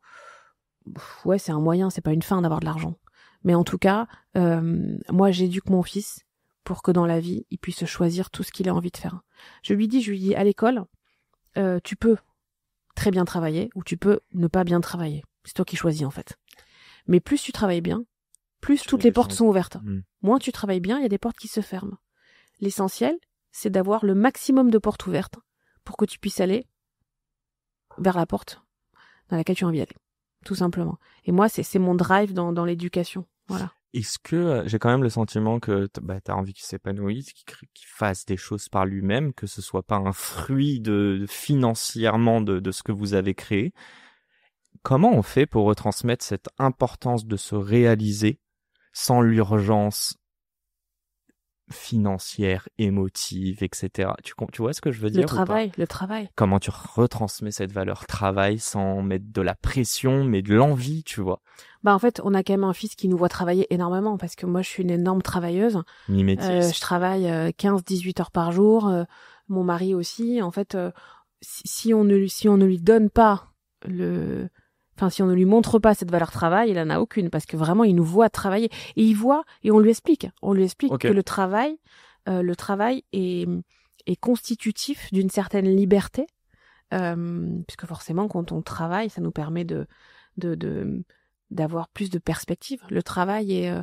Ouais, c'est un moyen, c'est pas une fin d'avoir de l'argent. Mais en tout cas, moi, j'éduque mon fils pour que dans la vie, il puisse choisir tout ce qu'il a envie de faire. Je lui dis à l'école, tu peux très bien travailler ou tu peux ne pas bien travailler. C'est toi qui choisis en fait. Mais plus tu travailles bien, plus toutes les portes sont ouvertes. Moins tu travailles bien, il y a des portes qui se ferment. L'essentiel, c'est d'avoir le maximum de portes ouvertes pour que tu puisses aller vers la porte dans laquelle tu as envie d'aller. Tout simplement. Et moi, c'est mon drive dans l'éducation. Voilà. Est-ce que j'ai quand même le sentiment que t'as envie qu'il s'épanouisse, qu'il fasse des choses par lui-même, que ce soit pas un fruit financièrement de ce que vous avez créé? Comment on fait pour retransmettre cette importance de se réaliser sans l'urgence financière, émotive, etc. Tu vois ce que je veux dire? Le travail. Comment tu retransmets cette valeur travail sans mettre de la pression, mais de l'envie, tu vois? En fait, on a quand même un fils qui nous voit travailler énormément parce que moi, je suis une énorme travailleuse. Mimétisme. Je travaille 15-18 heures par jour. Mon mari aussi. En fait, si on ne lui donne pas si on ne lui montre pas cette valeur travail, il en a aucune parce que vraiment il nous voit travailler et il voit et on lui explique que le travail est constitutif d'une certaine liberté puisque forcément quand on travaille, ça nous permet d'avoir plus de perspectives. Le travail est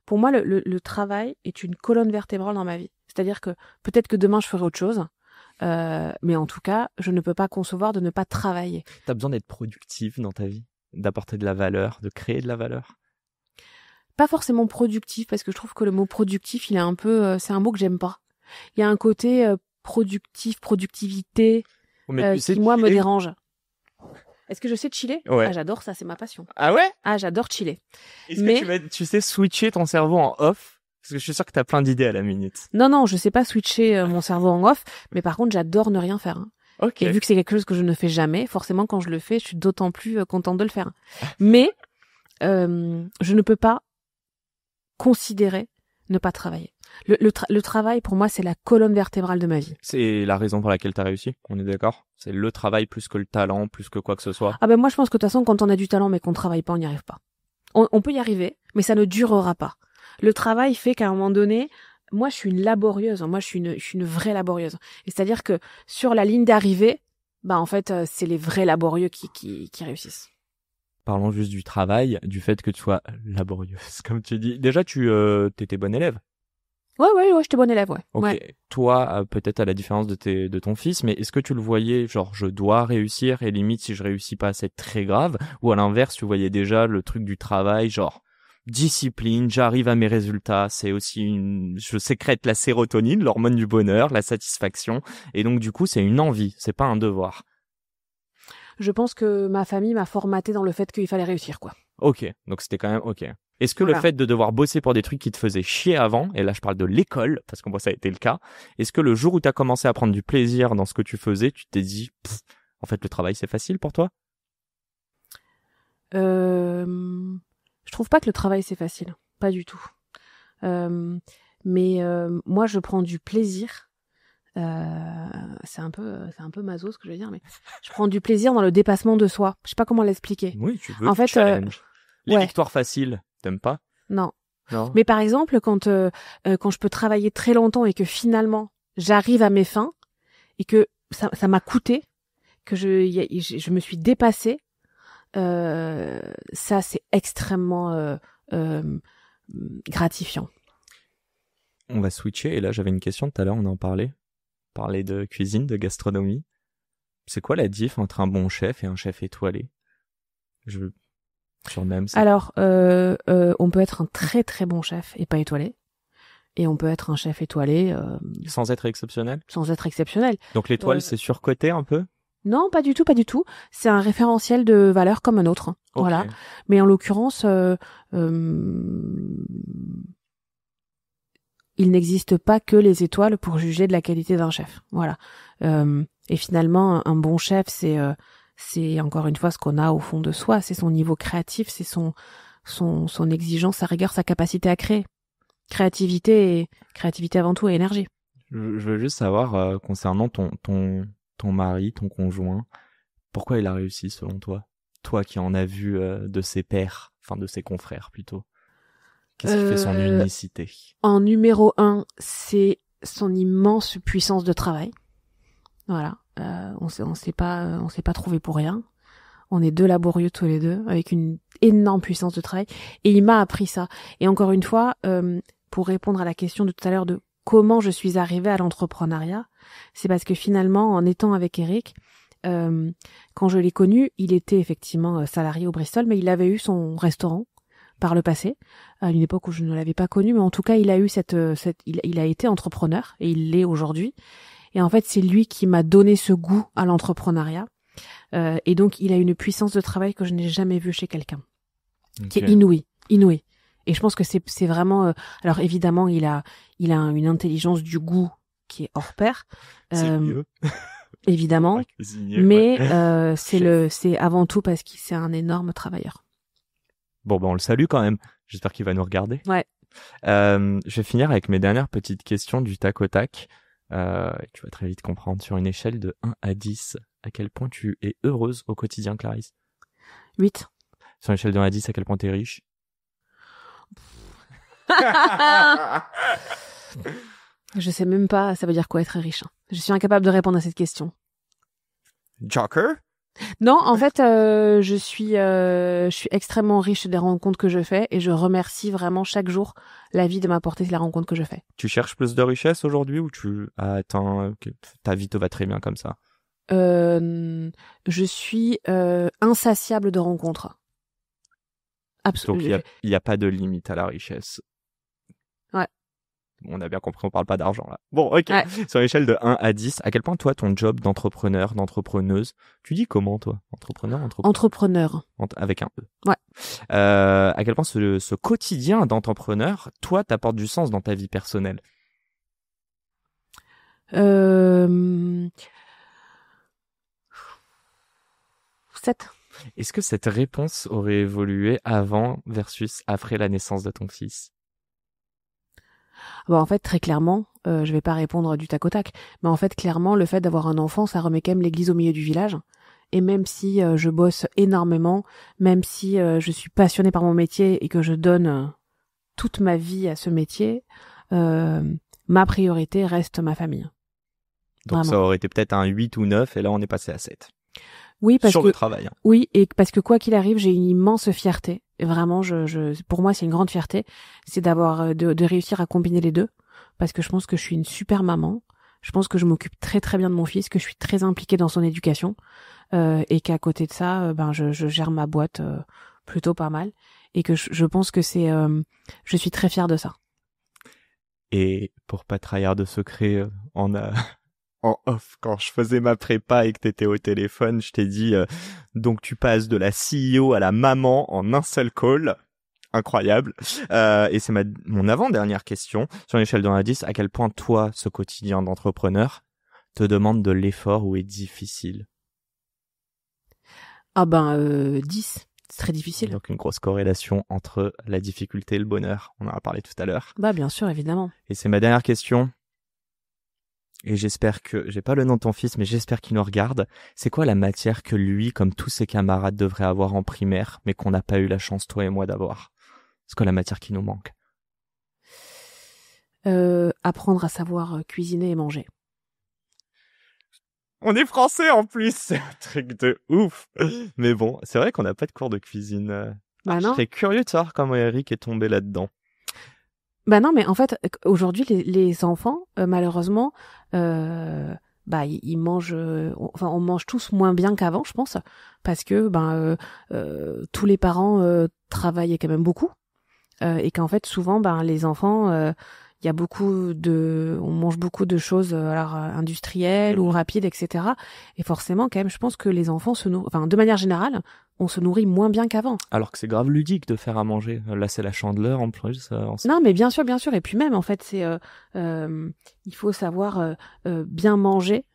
pour moi le travail est une colonne vertébrale dans ma vie. C'est-à-dire que peut-être que demain je ferai autre chose. Mais en tout cas, je ne peux pas concevoir de ne pas travailler. T'as besoin d'être productif dans ta vie, d'apporter de la valeur, de créer de la valeur? Pas forcément productif, parce que je trouve que le mot productif, il est un peu, c'est un mot que j'aime pas. Il y a un côté productif, productivité, qui moi me dérange. Est-ce que je sais chiller? Ouais. Ah, j'adore ça, c'est ma passion. Ah ouais? Ah, j'adore chiller. Est-ce que tu sais switcher ton cerveau en off? Parce que je suis sûr que t'as plein d'idées à la minute. Non, je sais pas switcher mon cerveau en off, mais par contre, j'adore ne rien faire. Ok. Et vu que c'est quelque chose que je ne fais jamais, forcément, quand je le fais, je suis d'autant plus contente de le faire. Mais je ne peux pas considérer ne pas travailler. Le travail, pour moi, c'est la colonne vertébrale de ma vie. C'est la raison pour laquelle t'as réussi, on est d'accord? C'est le travail plus que le talent, plus que quoi que ce soit. Ah moi, je pense que de toute façon, quand on a du talent mais qu'on travaille pas, on n'y arrive pas. On peut y arriver, mais ça ne durera pas. Le travail fait qu'à un moment donné, moi, je suis une laborieuse. Moi, je suis une vraie laborieuse. Et c'est-à-dire que sur la ligne d'arrivée, en fait, c'est les vrais laborieux qui réussissent. Parlons juste du travail, du fait que tu sois laborieuse, comme tu dis. Déjà, t'étais bonne élève. Ouais, j'étais bonne élève, ouais. Ok. Ouais. Toi, peut-être à la différence de ton fils, mais est-ce que tu le voyais, genre, je dois réussir et limite, si je réussis pas, c'est très grave? Ou à l'inverse, tu voyais déjà le truc du travail, genre, discipline, j'arrive à mes résultats, c'est aussi je sécrète la sérotonine, l'hormone du bonheur, la satisfaction, et donc, du coup, c'est une envie, c'est pas un devoir. Je pense que ma famille m'a formaté dans le fait qu'il fallait réussir, quoi. Ok, donc c'était quand même ok. Est-ce que Voilà. le fait de devoir bosser pour des trucs qui te faisaient chier avant, et là je parle de l'école, parce que moi ça a été le cas, est-ce que le jour où tu as commencé à prendre du plaisir dans ce que tu faisais, tu t'es dit, en fait le travail c'est facile pour toi? Je trouve pas que le travail c'est facile, pas du tout. Mais moi je prends du plaisir. C'est un peu maso ce que je veux dire, mais je prends du plaisir dans le dépassement de soi. Je sais pas comment l'expliquer. Oui, tu veux. En fait, challenge. Les ouais. victoires faciles, t'aimes pas? Non. Non. Mais par exemple, quand je peux travailler très longtemps et que finalement j'arrive à mes fins et que ça m'a coûté, que je me suis dépassée, ça c'est extrêmement gratifiant. On va switcher, et là j'avais une question tout à l'heure, on en parlait. Parler de cuisine, de gastronomie. C'est quoi la diff entre un bon chef et un chef étoilé? Surnomme ça. Alors, on peut être un très très bon chef et pas étoilé. Et on peut être un chef étoilé sans être exceptionnel. Sans être exceptionnel. Donc l'étoile, c'est surcoté un peu? Non, pas du tout, pas du tout. C'est un référentiel de valeur comme un autre. Okay. Voilà. Mais en l'occurrence, il n'existe pas que les étoiles pour juger de la qualité d'un chef. Voilà. Et finalement, un bon chef, c'est encore une fois ce qu'on a au fond de soi. C'est son niveau créatif, c'est son exigence, sa rigueur, sa capacité à créer. Créativité avant tout et énergie. Je veux juste savoir, concernant ton mari, ton conjoint, pourquoi il a réussi selon toi? Toi qui en as vu de ses pairs, enfin de ses confrères plutôt. Qu'est-ce qui fait son unicité? En numéro 1, c'est son immense puissance de travail. Voilà. On s'est pas trouvé pour rien. On est deux laborieux tous les deux, avec une énorme puissance de travail. Et il m'a appris ça. Et encore une fois, pour répondre à la question de tout à l'heure de comment je suis arrivée à l'entrepreneuriat, c'est parce que finalement, en étant avec Eric, quand je l'ai connu, il était effectivement salarié au Bristol, mais il avait eu son restaurant par le passé, à une époque où je ne l'avais pas connu, mais en tout cas, il a eu il a été entrepreneur, et il l'est aujourd'hui. Et en fait, c'est lui qui m'a donné ce goût à l'entrepreneuriat. Et donc, il a une puissance de travail que je n'ai jamais vue chez quelqu'un. Okay. Qui est inouïe. Et je pense que c'est vraiment... alors évidemment, il a une intelligence du goût qui est hors pair. C'est mieux. Évidemment. Mais ouais. C'est avant tout parce qu'il c'est un énorme travailleur. Bon, on le salue quand même. J'espère qu'il va nous regarder. Ouais. Je vais finir avec mes dernières petites questions du tac au tac. Tu vas très vite comprendre. Sur une échelle de 1 à 10, à quel point tu es heureuse au quotidien, Clarisse? 8. Sur une échelle de 1 à 10, à quel point tu es riche? Je sais même pas, ça veut dire quoi être riche. Je suis incapable de répondre à cette question. Joker? Non, en fait, je suis extrêmement riche des rencontres que je fais et je remercie vraiment chaque jour la vie de m'apporter la rencontre que je fais. Tu cherches plus de richesse aujourd'hui ou ta vie te va très bien comme ça? Je suis insatiable de rencontres. Absolument. Donc il y a pas de limite à la richesse. Ouais. On a bien compris, on parle pas d'argent là. Bon, ok. Ouais. Sur l'échelle de 1 à 10, à quel point toi, ton job d'entrepreneur, d'entrepreneuse, tu dis comment toi? Entrepreneur. Avec un E. Ouais. À quel point ce quotidien d'entrepreneur, toi, t'apporte du sens dans ta vie personnelle? 7. Est-ce que cette réponse aurait évolué avant versus après la naissance de ton fils? Bon, en fait, très clairement, je vais pas répondre du tac au tac, mais en fait, clairement, le fait d'avoir un enfant, ça remet quand même l'église au milieu du village. Et même si je bosse énormément, même si je suis passionnée par mon métier et que je donne toute ma vie à ce métier, ma priorité reste ma famille. Donc Vraiment. ça aurait été peut-être un 8 ou 9 et là on est passé à 7. Oui, parce sur que le travail. Hein. Oui, et parce que quoi qu'il arrive, j'ai une immense fierté. Et vraiment, pour moi, c'est une grande fierté, c'est d'avoir de réussir à combiner les deux, parce que je pense que je suis une super maman. Je pense que je m'occupe très très bien de mon fils, que je suis très impliquée dans son éducation, et qu'à côté de ça, je gère ma boîte plutôt pas mal, et que je pense que je suis très fière de ça. Et pour pas trahir de secret, en off, quand je faisais ma prépa et que t'étais au téléphone, je t'ai dit donc tu passes de la CEO à la maman en un seul call. Incroyable. Et c'est mon avant-dernière question. Sur une échelle de 1 à 10, à quel point toi, ce quotidien d'entrepreneur, te demande de l'effort ou est difficile? 10. C'est très difficile. Donc une grosse corrélation entre la difficulté et le bonheur. On en a parlé tout à l'heure. Bien sûr, évidemment. Et c'est ma dernière question. Et j'espère que, j'ai pas le nom de ton fils, mais j'espère qu'il nous regarde. C'est quoi la matière que lui, comme tous ses camarades, devrait avoir en primaire, mais qu'on n'a pas eu la chance, toi et moi, d'avoir? C'est quoi la matière qui nous manque? Apprendre à savoir cuisiner et manger. On est français en plus, c'est un truc de ouf. Mais bon, c'est vrai qu'on n'a pas de cours de cuisine. Non. Je serais curieux de savoir comment Eric est tombé là-dedans. Non, mais en fait, aujourd'hui, les enfants, malheureusement, ils mangent, on mange tous moins bien qu'avant, je pense, parce que tous les parents travaillaient quand même beaucoup, et qu'en fait, souvent, les enfants, il y a on mange beaucoup de choses industrielles ou rapides, etc. Et forcément, quand même, je pense que les enfants de manière générale, on se nourrit moins bien qu'avant. Alors que c'est grave ludique de faire à manger. Là, c'est la Chandeleur en plus. Non, mais bien sûr. Et puis même, en fait, il faut savoir bien manger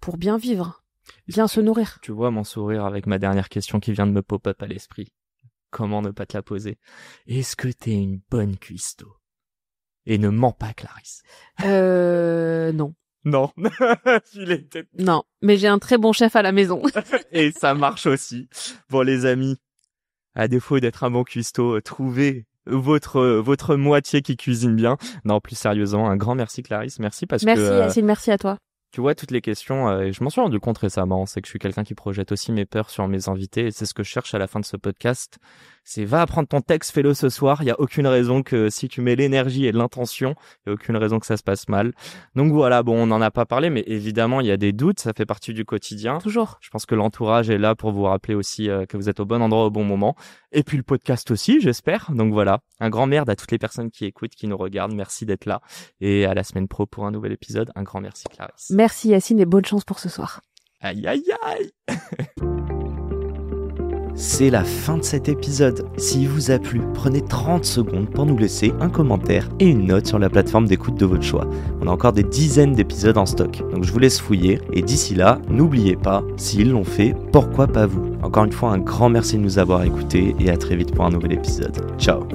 pour bien vivre, bien se nourrir. Tu vois mon sourire avec ma dernière question qui vient de me pop-up à l'esprit. Comment ne pas te la poser? Est-ce que t'es une bonne cuistot? Et ne mens pas, Clarisse. Non. Non. Non, mais j'ai un très bon chef à la maison. Et ça marche aussi. Bon, les amis, à défaut d'être un bon cuistot, trouvez votre moitié qui cuisine bien. Non, plus sérieusement, un grand merci, Clarisse. Merci parce que... Merci, Yacine, merci à toi. Tu vois, toutes les questions, et je m'en suis rendu compte récemment, c'est que je suis quelqu'un qui projette aussi mes peurs sur mes invités, et c'est ce que je cherche à la fin de ce podcast. C'est va apprendre ton texte, fais-le ce soir. Il y a aucune raison que si tu mets l'énergie et l'intention, il y a aucune raison que ça se passe mal. Donc voilà, bon, on n'en a pas parlé, mais évidemment, il y a des doutes, ça fait partie du quotidien. Toujours. Je pense que l'entourage est là pour vous rappeler aussi que vous êtes au bon endroit au bon moment. Et puis le podcast aussi, j'espère. Donc voilà, un grand merde à toutes les personnes qui écoutent, qui nous regardent. Merci d'être là. Et à la semaine pro pour un nouvel épisode. Un grand merci, Clarisse. Merci Yacine et bonne chance pour ce soir. Aïe aïe aïe. C'est la fin de cet épisode. S'il vous a plu, prenez 30 secondes pour nous laisser un commentaire et une note sur la plateforme d'écoute de votre choix. On a encore des dizaines d'épisodes en stock, donc je vous laisse fouiller. Et d'ici là, n'oubliez pas, s'ils l'ont fait, pourquoi pas vous? Encore une fois, un grand merci de nous avoir écoutés et à très vite pour un nouvel épisode. Ciao.